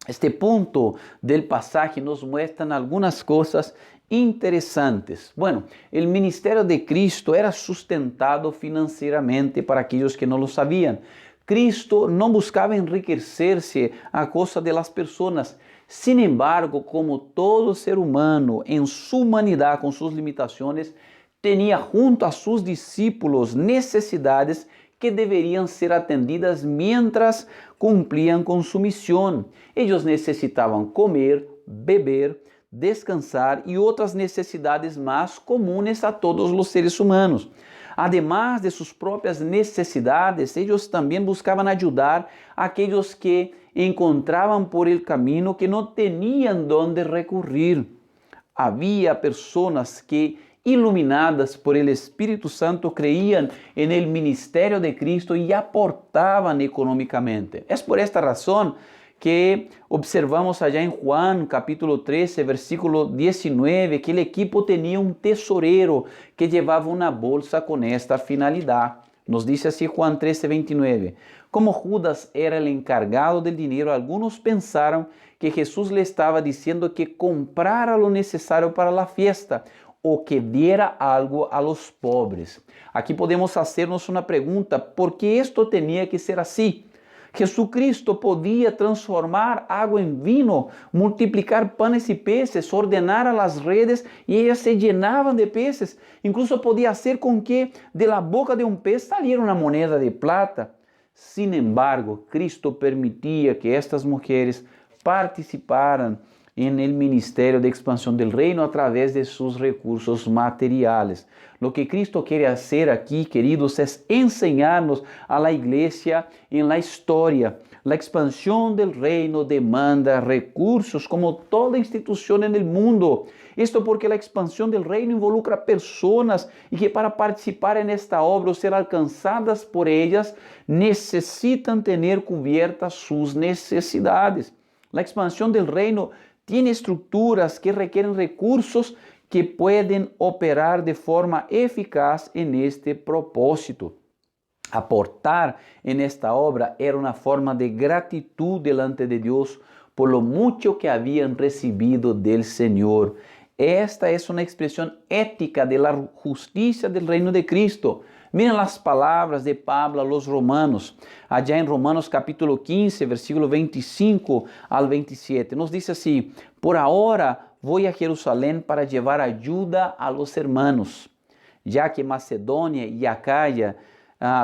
Speaker 9: Este punto del pasaje nos muestra algunas cosas interesantes. Bueno, el ministerio de Cristo era sustentado financieramente para aquellos que no lo sabían. Cristo no buscaba enriquecerse a costa de las personas. Sin embargo, como todo ser humano en su humanidad con sus limitaciones, tenía junto a sus discípulos necesidades que deberían ser atendidas mientras cumplían con su misión. Ellos necesitaban comer, beber, descansar y otras necesidades más comunes a todos los seres humanos. Además de sus propias necesidades, ellos también buscaban ayudar a aquellos que encontraban por el camino que no tenían dónde recurrir. Había personas que, iluminadas por el Espíritu Santo, creían en el ministerio de Cristo y aportaban económicamente. Es por esta razón que observamos allá en Juan capítulo 13, versículo 19, que el equipo tenía un tesorero que llevaba una bolsa con esta finalidad. Nos dice así Juan 13, 29. Como Judas era el encargado del dinero, algunos pensaron que Jesús le estaba diciendo que comprara lo necesario para la fiesta o que diera algo a los pobres. Aquí podemos hacernos una pregunta: ¿por qué esto tenía que ser así? Jesucristo podía transformar agua en vino, multiplicar panes y peces, ordenar a las redes y ellas se llenaban de peces. Incluso podía hacer con que de la boca de un pez saliera una moneda de plata. Sin embargo, Cristo permitía que estas mujeres participaran en el ministerio de expansión del reino a través de sus recursos materiales. Lo que Cristo quiere hacer aquí, queridos, es enseñarnos a la iglesia en la historia. La expansión del reino demanda recursos como toda institución en el mundo. Esto porque la expansión del reino involucra personas y que para participar en esta obra o ser alcanzadas por ellas necesitan tener cubiertas sus necesidades. La expansión del reino tiene estructuras que requieren recursos que pueden operar de forma eficaz en este propósito. Aportar en esta obra era una forma de gratitud delante de Dios por lo mucho que habían recibido del Señor. Esta es una expresión ética de la justicia del reino de Cristo. Miren las palabras de Pablo a los romanos, allá en Romanos capítulo 15, versículo 25 al 27. Nos dice así: por ahora voy a Jerusalén para llevar ayuda a los hermanos, ya que Macedonia y Acaya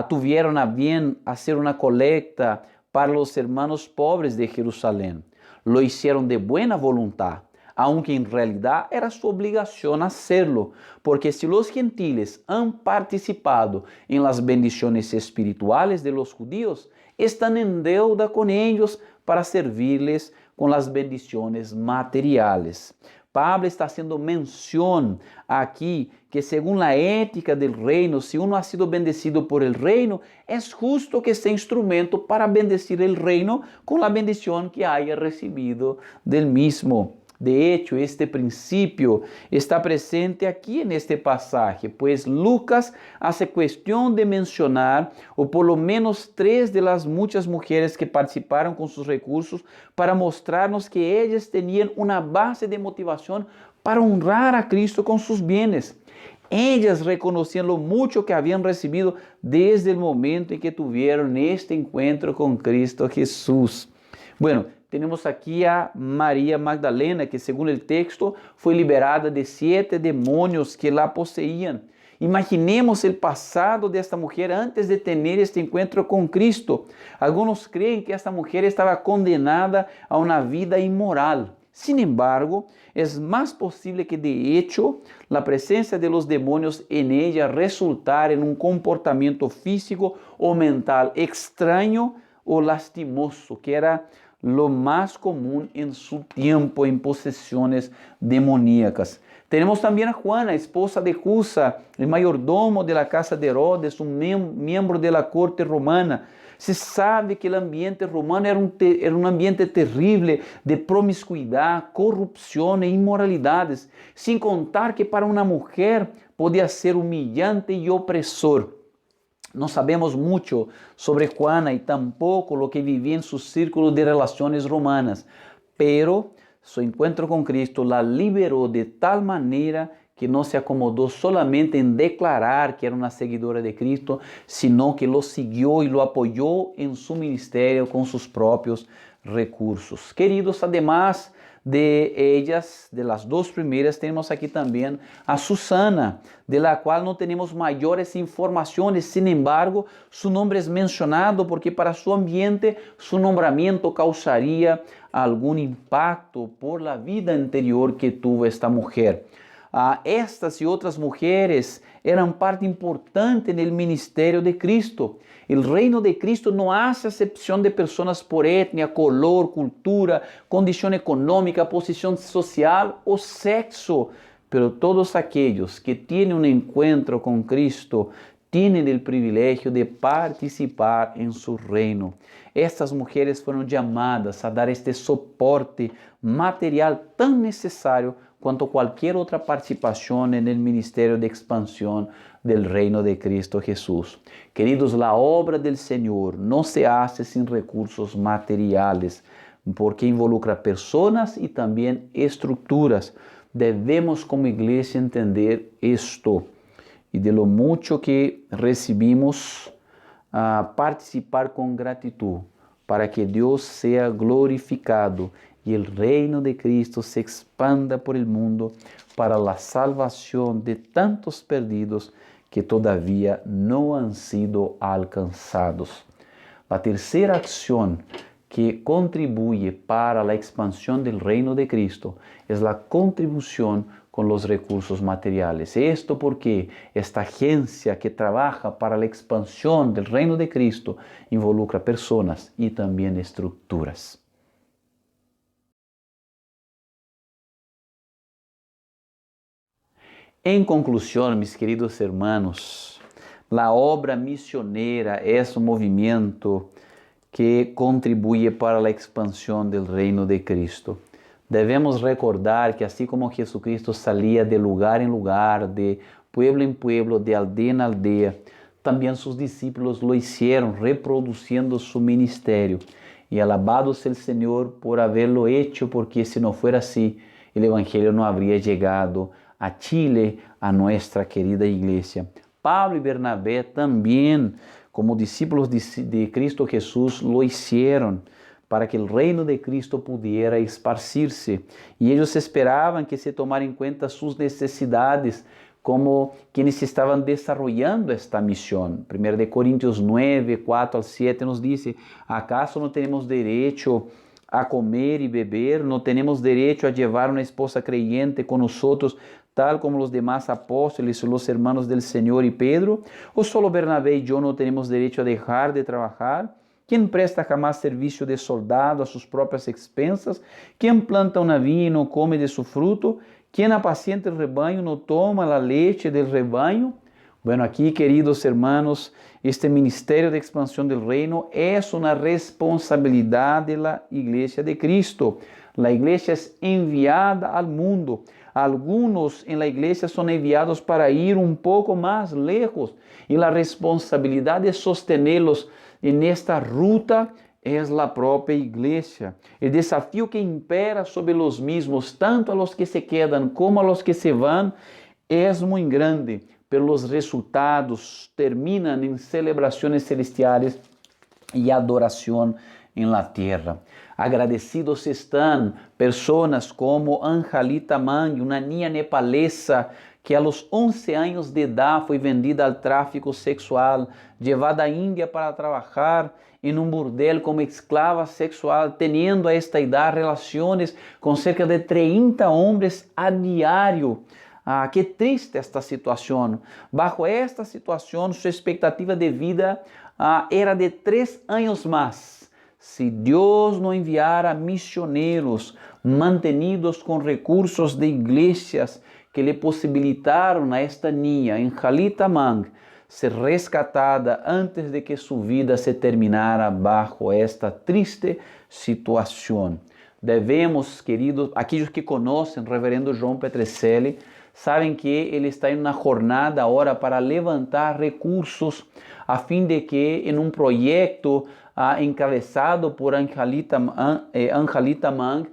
Speaker 9: tuvieron a bien hacer una colecta para los hermanos pobres de Jerusalén. Lo hicieron de buena voluntad, aunque en realidad era su obligación hacerlo, porque si los gentiles han participado en las bendiciones espirituales de los judíos, están en deuda con ellos para servirles con las bendiciones materiales. Pablo está haciendo mención aquí que según la ética del reino, si uno ha sido bendecido por el reino, es justo que sea instrumento para bendecir el reino con la bendición que haya recibido del mismo. De hecho, este principio está presente aquí en este pasaje, pues Lucas hace cuestión de mencionar, o por lo menos 3 de las muchas mujeres que participaron con sus recursos, para mostrarnos que ellas tenían una base de motivación para honrar a Cristo con sus bienes. Ellas reconocían lo mucho que habían recibido desde el momento en que tuvieron este encuentro con Cristo Jesús. Bueno, tenemos aquí a María Magdalena, que según el texto fue liberada de 7 demonios que la poseían. Imaginemos el pasado de esta mujer antes de tener este encuentro con Cristo. Algunos creen que esta mujer estaba condenada a una vida inmoral. Sin embargo, es más posible que de hecho la presencia de los demonios en ella resultara en un comportamiento físico o mental extraño o lastimoso, que era lo más común en su tiempo en posesiones demoníacas. Tenemos también a Juana, esposa de Cusa, el mayordomo de la casa de Herodes, un miembro de la corte romana. Se sabe que el ambiente romano era un ambiente terrible de promiscuidad, corrupción e inmoralidades, sin contar que para una mujer podía ser humillante y opresor. No sabemos mucho sobre Juana y tampoco lo que vivía en su círculo de relaciones romanas, pero su encuentro con Cristo la liberó de tal manera que no se acomodó solamente en declarar que era una seguidora de Cristo, sino que lo siguió y lo apoyó en su ministerio con sus propios recursos. Queridos, además de ellas, de las 2 primeras, tenemos aquí también a Susana, de la cual no tenemos mayores informaciones. Sin embargo, su nombre es mencionado porque para su ambiente su nombramiento causaría algún impacto por la vida anterior que tuvo esta mujer. Estas y otras mujeres eran parte importante en el ministerio de Cristo. El reino de Cristo no hace excepción de personas por etnia, color, cultura, condición económica, posición social o sexo, pero todos aquellos que tienen un encuentro con Cristo tienen el privilegio de participar en su reino. Estas mujeres fueron llamadas a dar este soporte material tan necesario quanto qualquer outra participação no ministério de expansão del reino de Cristo Jesús. Queridos, la obra del Señor no se hace sin recursos materiales, porque involucra personas y también estructuras. Debemos como iglesia entender esto y de lo mucho que recibimos, participar con gratitud para que Dios sea glorificado y el reino de Cristo se expanda por el mundo para la salvación de tantos perdidos que todavía no han sido alcanzados. La tercera acción que contribuye para la expansión del reino de Cristo es la contribución con los recursos materiales. Esto porque esta agencia que trabaja para la expansión del reino de Cristo involucra personas y también estructuras. En conclusión, mis queridos hermanos, la obra misionera es un movimiento que contribuye para la expansión del reino de Cristo. Debemos recordar que así como Jesucristo salía de lugar en lugar, de pueblo en pueblo, de aldea en aldea, también sus discípulos lo hicieron, reproduciendo su ministerio. Y alabado sea el Señor por haberlo hecho, porque si no fuera así, el Evangelio no habría llegado a Chile, a nuestra querida iglesia. Pablo y Bernabé también, como discípulos de Cristo Jesús, lo hicieron para que el reino de Cristo pudiera esparcirse. Y ellos esperaban que se tomara en cuenta sus necesidades como quienes estaban desarrollando esta misión. 1 Corintios 9, 4 al 7 nos dice: ¿acaso no tenemos derecho a comer y beber? ¿No tenemos derecho a llevar una esposa creyente con nosotros, tal como los demás apóstoles y los hermanos del Señor y Pedro? ¿O solo Bernabé y yo no tenemos derecho a dejar de trabajar? ¿Quién presta jamás servicio de soldado a sus propias expensas? ¿Quién planta una viña y no come de su fruto? ¿Quién apacienta el rebaño no toma la leche del rebaño? Bueno, aquí, queridos hermanos, este ministerio de expansión del reino es una responsabilidad de la iglesia de Cristo. La iglesia es enviada al mundo. Algunos en la iglesia son enviados para ir un poco más lejos y la responsabilidad de sostenerlos en esta ruta es la propia iglesia. El desafío que impera sobre los mismos, tanto a los que se quedan como a los que se van, es muy grande, pero los resultados terminan en celebraciones celestiales y adoración en la tierra. Agradecidos están personas como Anjalita Mang, una niña nepalesa que a los 11 años de edad fue vendida al tráfico sexual, llevada a India para trabajar en un burdel como esclava sexual, teniendo a esta edad relaciones con cerca de 30 hombres a diario. Qué triste esta situación. Bajo esta situación, su expectativa de vida era de 3 años más. Si Dios no enviara misioneros mantenidos con recursos de iglesias que le posibilitaron a esta niña, Anjalita Mang, ser rescatada antes de que su vida se terminara bajo esta triste situación. Debemos, queridos, aquellos que conocen Reverendo João Petrocelli, saben que ele está em uma jornada agora para levantar recursos a fim de que em um projeto encabeçado por Anjalita Mang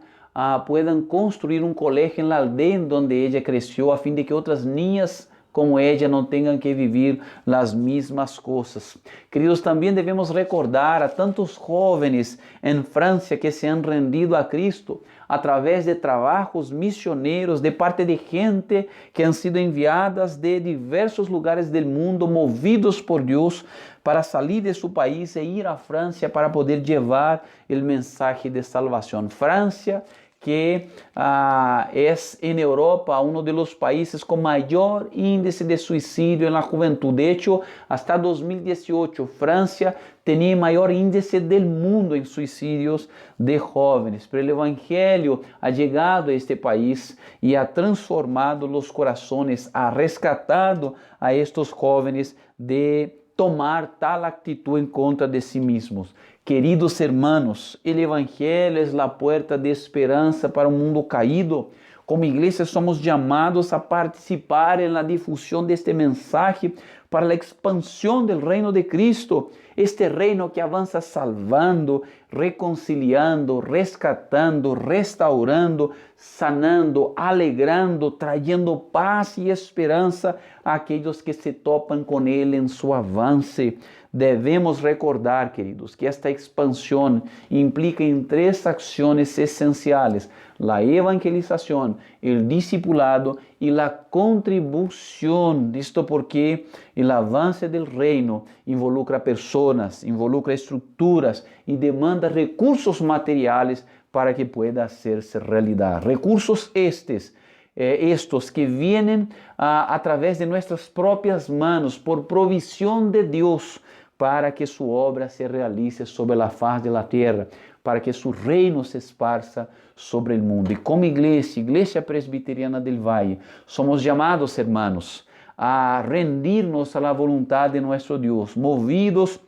Speaker 9: puedan construir um colégio em la aldeia onde ela cresceu, a fim de que outras niñas como ella no tengan que vivir las mismas cosas. Queridos, también debemos recordar a tantos jóvenes en Francia que se han rendido a Cristo a través de trabajos misioneros de parte de gente que han sido enviadas de diversos lugares del mundo, movidos por Dios para salir de su país e ir a Francia para poder llevar el mensaje de salvación. Francia, que es en Europa uno de los países con mayor índice de suicidio en la juventud. De hecho, hasta 2018, Francia tenía el mayor índice del mundo en suicidios de jóvenes. Pero el Evangelio ha llegado a este país y ha transformado los corazones, ha rescatado a estos jóvenes de tomar tal actitud en contra de sí mismos. Queridos hermanos, el Evangelio es la puerta de esperanza para un mundo caído. Como iglesia somos llamados a participar en la difusión de este mensaje para la expansión del reino de Cristo. Este reino que avanza salvando, reconciliando, rescatando, restaurando, sanando, alegrando, trayendo paz y esperanza a aquellos que se topan con Él en su avance. Debemos recordar, queridos, que esta expansión implica en tres acciones esenciales: la evangelización, el discipulado y la contribución. Esto porque el avance del reino involucra personas, involucra estructuras y demanda recursos materiales para que pueda hacerse realidad. Recursos estos que vienen a través de nuestras propias manos, por provisión de Dios, para que su obra se realice sobre la faz de la tierra, para que su reino se esparza sobre el mundo. Y como Iglesia Presbiteriana del Valle, somos llamados, hermanos, a rendirnos a la voluntad de nuestro Dios, movidos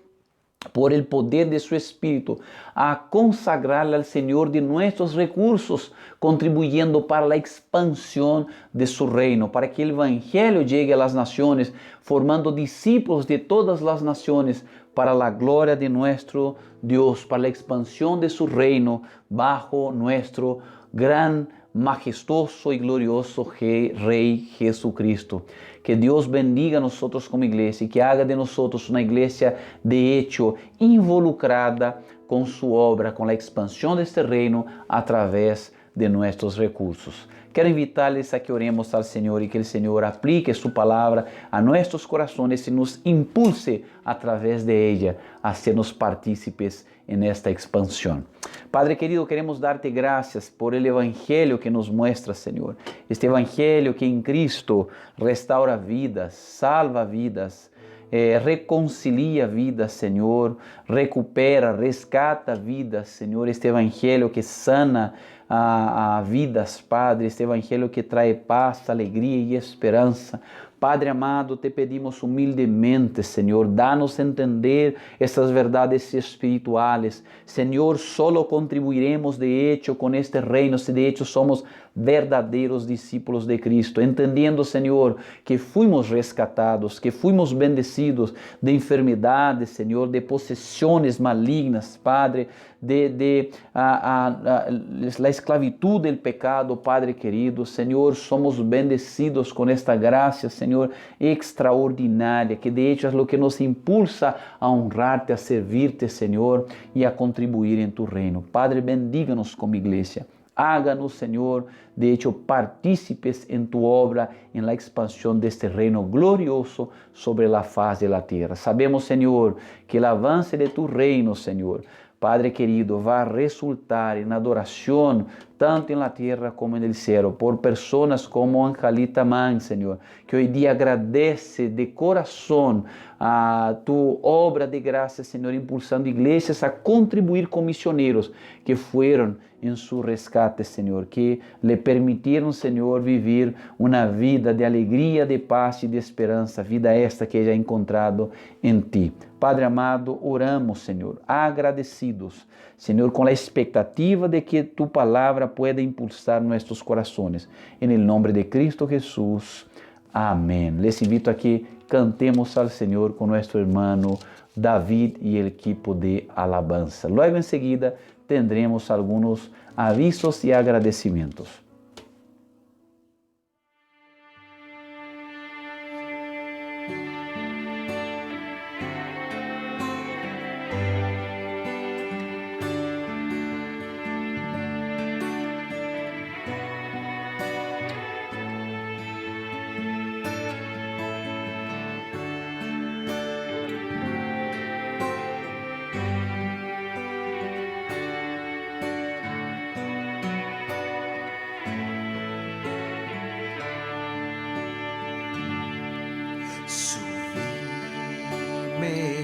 Speaker 9: por el poder de su Espíritu, a consagrarle al Señor de nuestros recursos, contribuyendo para la expansión de su reino, para que el Evangelio llegue a las naciones, formando discípulos de todas las naciones, para la gloria de nuestro Dios, para la expansión de su reino, bajo nuestro gran, majestuoso y glorioso Rey Jesucristo. Que Dios bendiga a nosotros como iglesia y que haga de nosotros una iglesia de hecho involucrada con su obra, con la expansión de este reino a través de nuestros recursos. Quero invitarles a que oremos al Señor y que el Señor aplique su palabra a nuestros corazones y nos impulse a través de ella a sernos partícipes en esta expansión. Padre querido, queremos darte gracias por el Evangelio que nos muestra, Señor. Este Evangelio que en Cristo restaura vidas, salva vidas, reconcilia vidas, Señor, recupera, rescata vidas, Señor. Este Evangelio que sana a vidas, Padre, este Evangelio que trae paz, alegría y esperanza. Padre amado, te pedimos humildemente, Señor, danos a entender estas verdades espirituales. Señor, solo contribuiremos de hecho con este reino si de hecho somos verdadeiros discípulos de Cristo, entendiendo, Señor, que fuimos rescatados, que fuimos bendecidos de enfermedades, Señor, de posesiones malignas, Padre, de la esclavitud del pecado, Padre querido. Señor, somos bendecidos con esta gracia, Señor, extraordinaria, que de hecho es lo que nos impulsa a honrarte, a servirte, Señor, y a contribuir en tu reino. Padre, bendíganos como iglesia. Háganos, Señor, de hecho partícipes en tu obra, en la expansión de este reino glorioso sobre la faz de la tierra. Sabemos, Señor, que el avance de tu reino, Señor, Padre querido, va a resultar en adoración tanto en la tierra como en el cielo, por personas como Angelita Mann, Señor, que hoy día agradece de corazón a tu obra de gracia, Señor, impulsando iglesias a contribuir con misioneros que fueron en su rescate, Señor, que le permitieron, Señor, vivir una vida de alegría, de paz y de esperanza, vida esta que ella ha encontrado en ti. Padre amado, oramos, Señor, agradecidos, Señor, con la expectativa de que tu palabra pueda impulsar nuestros corazones. En el nombre de Cristo Jesús. Amén. Les invito a que cantemos al Señor con nuestro hermano David y el equipo de alabanza. Luego enseguida tendremos algunos avisos y agradecimientos.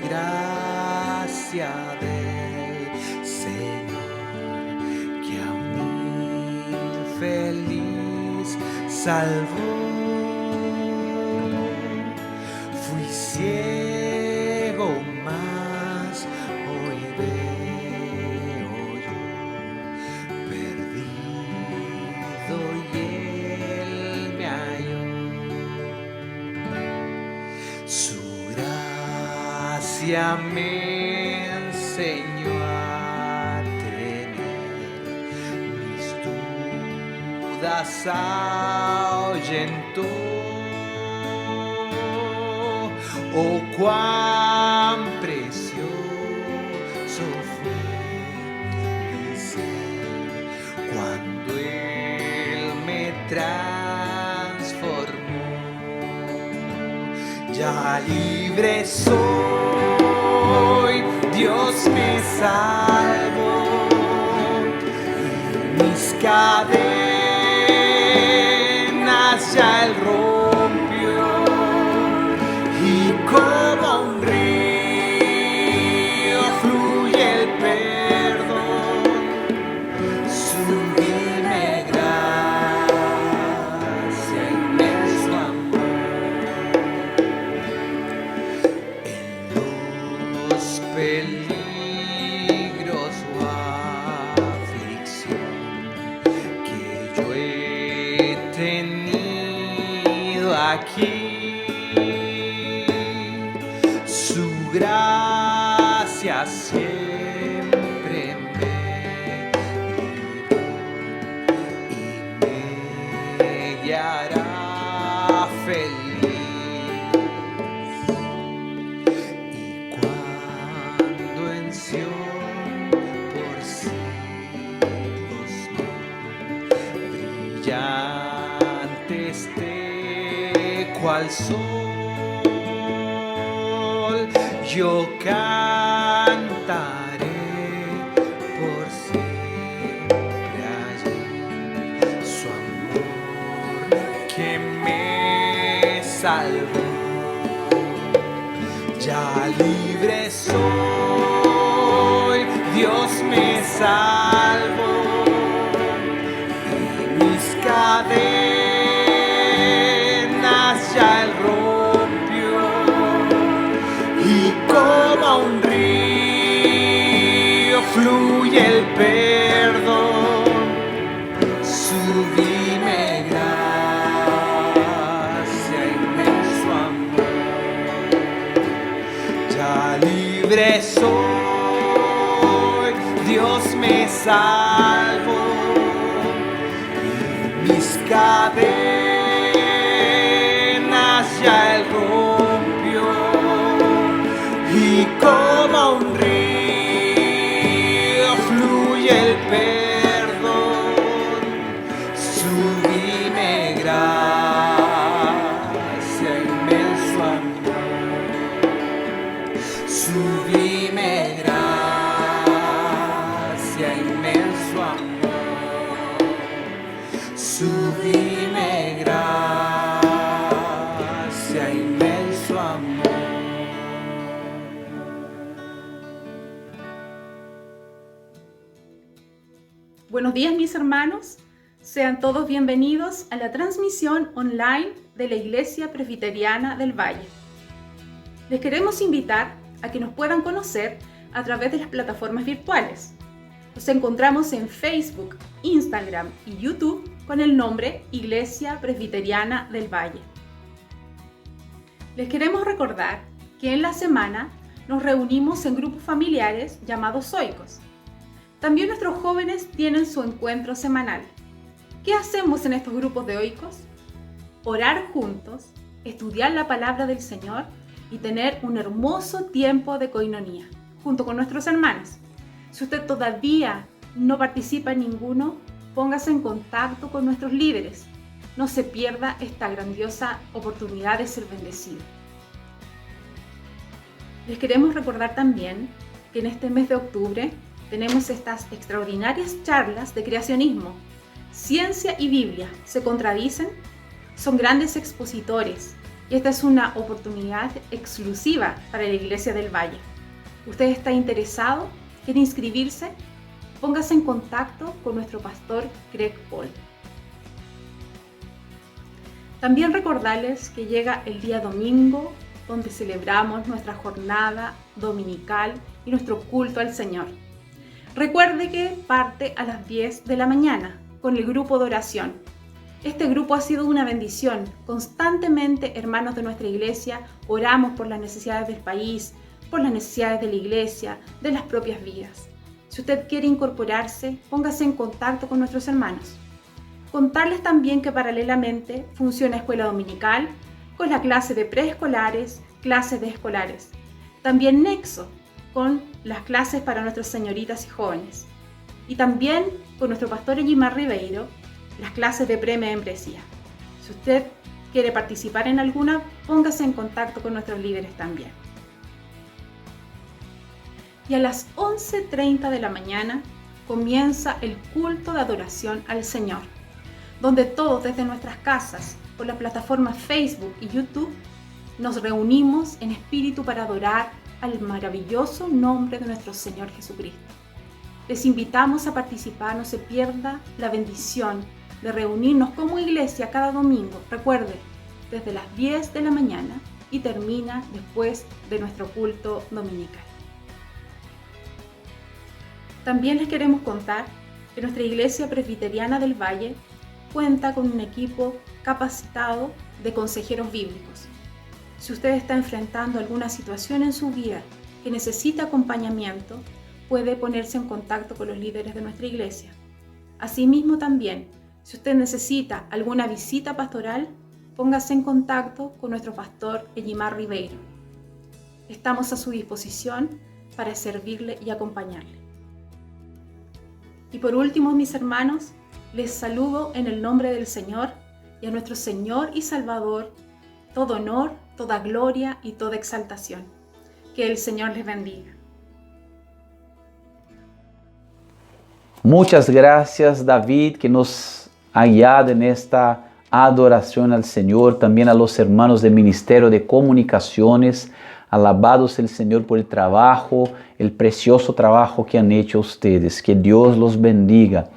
Speaker 2: gracia del Señor que a un infeliz salvó. Fui ciego, mas hoy veo yo, perdido y Él me halló. Su gracia me enseñó a tener, mis dudas ahuyentó. Oh, cuán precioso fue mi ser cuando Él me transformó. Ya libre soy, Dios me salvó y mis cadenas ya Él rompió. Y como un río fluye el perdón, sublime gracia, inmenso amor. En los peligros o aflicción que yo he tenido aquí, su gracia siempre me guió y me guiará feliz. Y cuando en Sión por siglos brillante esté cual sol, yo cantaré por siempre allí su amor que me salvó. Ya libre soy, Dios me salvó y mis cadenas ya Él rompió. Y como un río fluye el perdón, sublime gracia, inmenso amor. Ya libre soy, Dios me salvó y mis cadenas ya Él rompió. Y como un río fluye el perdón, sublime gracia, inmenso amor. Sublime gracia, inmenso amor. Sublime gracia, inmenso amor.
Speaker 1: Buenos días, mis hermanos. Sean todos bienvenidos a la transmisión online de la Iglesia Presbiteriana del Valle. Les queremos invitar a que nos puedan conocer a través de las plataformas virtuales. Nos encontramos en Facebook, Instagram y YouTube con el nombre Iglesia Presbiteriana del Valle. Les queremos recordar que en la semana nos reunimos en grupos familiares llamados Zoicos. También nuestros jóvenes tienen su encuentro semanal. ¿Qué hacemos en estos grupos de oicos? Orar juntos, estudiar la palabra del Señor y tener un hermoso tiempo de coinonía junto con nuestros hermanos. Si usted todavía no participa en ninguno, póngase en contacto con nuestros líderes. No se pierda esta grandiosa oportunidad de ser bendecido. Les queremos recordar también que en este mes de octubre tenemos estas extraordinarias charlas de creacionismo. Ciencia y Biblia se contradicen, son grandes expositores y esta es una oportunidad exclusiva para la Iglesia del Valle. ¿Usted está interesado? ¿Quiere inscribirse? Póngase en contacto con nuestro pastor Greg Paul. También recordarles que llega el día domingo, donde celebramos nuestra jornada dominical y nuestro culto al Señor. Recuerde que parte a las 10 de la mañana con el grupo de oración. Este grupo ha sido una bendición. Constantemente, hermanos de nuestra iglesia, oramos por las necesidades del país, por las necesidades de la iglesia, de las propias vidas. Si usted quiere incorporarse, póngase en contacto con nuestros hermanos. Contarles también que paralelamente funciona Escuela Dominical, con la clase de preescolares, clases de escolares. También Nexo, con las clases para nuestras señoritas y jóvenes. Y también con nuestro pastor Eguimar Ribeiro, las clases de premembresía. Si usted quiere participar en alguna, póngase en contacto con nuestros líderes también. Y a las 11:30 de la mañana comienza el culto de adoración al Señor, donde todos desde nuestras casas, por las plataformas Facebook y YouTube, nos reunimos en espíritu para adorar al maravilloso nombre de nuestro Señor Jesucristo. Les invitamos a participar, no se pierda la bendición de reunirnos como iglesia cada domingo. Recuerde, desde las 10 de la mañana y termina después de nuestro culto dominical. También les queremos contar que nuestra Iglesia Presbiteriana del Valle cuenta con un equipo capacitado de consejeros bíblicos. Si usted está enfrentando alguna situación en su vida que necesita acompañamiento, puede ponerse en contacto con los líderes de nuestra iglesia. Asimismo también, si usted necesita alguna visita pastoral, póngase en contacto con nuestro pastor Eguimar Ribeiro. Estamos a su disposición para servirle y acompañarle. Y por último, mis hermanos, les saludo en el nombre del Señor y a nuestro Señor y Salvador, todo honor, toda gloria y toda exaltación. Que el Señor les bendiga.
Speaker 9: Muchas gracias, David, que nos ha guiado en esta adoración al Señor, también a los hermanos del Ministerio de Comunicaciones. Alabados el Señor por el trabajo, el precioso trabajo que han hecho ustedes. Que Dios los bendiga.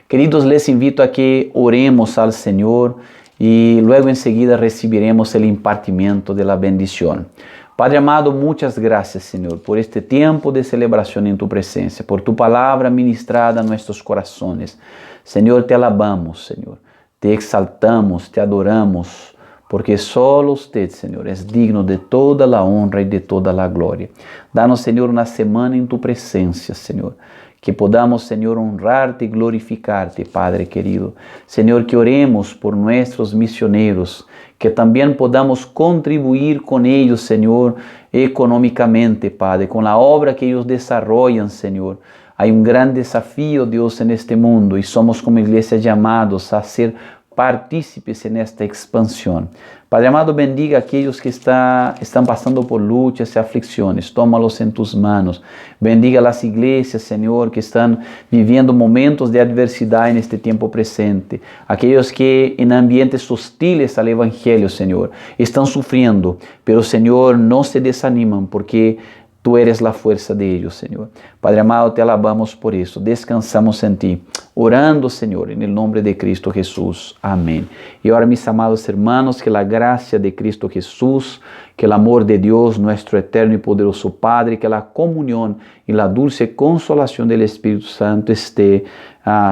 Speaker 9: Queridos, les invito a que oremos al Señor y luego enseguida recibiremos el impartimiento de la bendición. Padre amado, muchas gracias, Señor, por este tiempo de celebración en tu presencia, por tu palabra ministrada a nuestros corazones. Señor, te alabamos, Señor, te exaltamos, te adoramos, porque solo usted, Señor, es digno de toda la honra y de toda la gloria. Danos, Señor, una semana en tu presencia, Señor, que podamos, Señor, honrarte y glorificarte, Padre querido. Señor, que oremos por nuestros misioneros, que también podamos contribuir con ellos, Señor, económicamente, Padre, con la obra que ellos desarrollan, Señor. Hay un gran desafío, Dios, en este mundo y somos como iglesia llamados a ser partícipes en esta expansión. Padre amado, bendiga a aquellos que están pasando por luchas y aflicciones. Tómalos en tus manos. Bendiga a las iglesias, Señor, que están viviendo momentos de adversidad en este tiempo presente. Aquellos que en ambientes hostiles al Evangelio, Señor, están sufriendo, pero, Señor, no se desaniman porque tú eres la fuerza de ellos, Señor. Padre amado, te alabamos por eso. Descansamos en ti. Orando, Señor, en el nombre de Cristo Jesús. Amén. Y ahora, mis amados hermanos, que la gracia de Cristo Jesús, que el amor de Dios, nuestro eterno y poderoso Padre, que la comunión y la dulce consolación del Espíritu Santo esté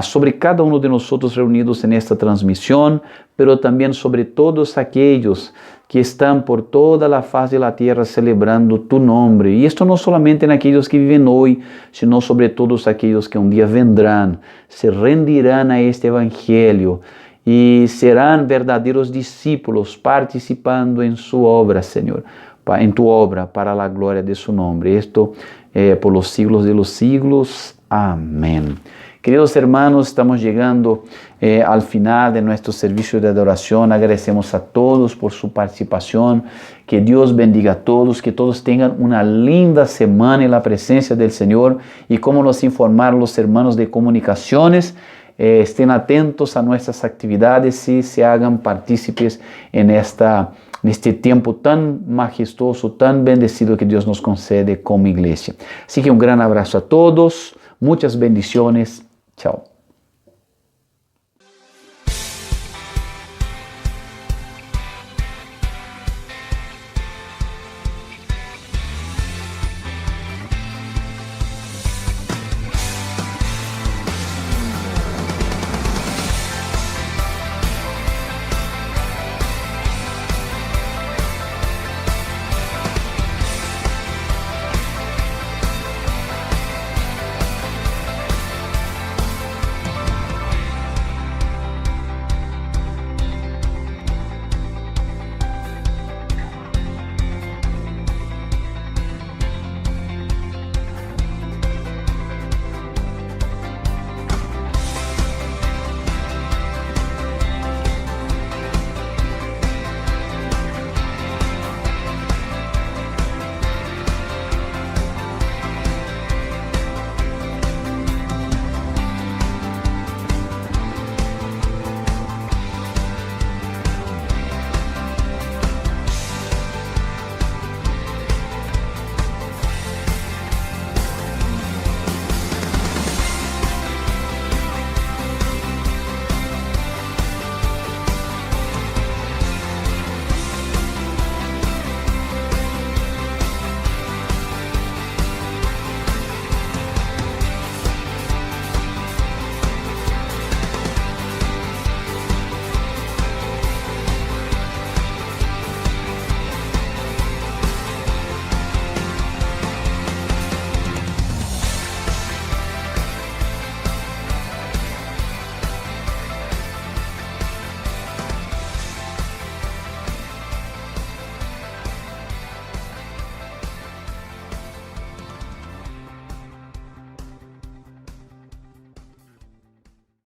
Speaker 9: sobre cada uno de nosotros reunidos en esta transmisión, pero también sobre todos aquellos que están por toda la faz de la tierra celebrando tu nombre. Y esto no solamente en aquellos que viven hoy, sino sobre todos aquellos que un día vendrán, se rendirán a este Evangelio y serán verdaderos discípulos participando en su obra, Señor, en tu obra para la gloria de su nombre. Esto por los siglos de los siglos. Amén. Queridos hermanos, estamos llegando al final de nuestro servicio de adoración. Agradecemos a todos por su participación. Que Dios bendiga a todos, que todos tengan una linda semana en la presencia del Señor. Y como nos informaron los hermanos de comunicaciones, estén atentos a nuestras actividades y se hagan partícipes en esta neste tempo tão majestoso, tão bendecido que Deus nos concede como igreja. Así que um grande abraço a todos, muitas bendiciones, tchau.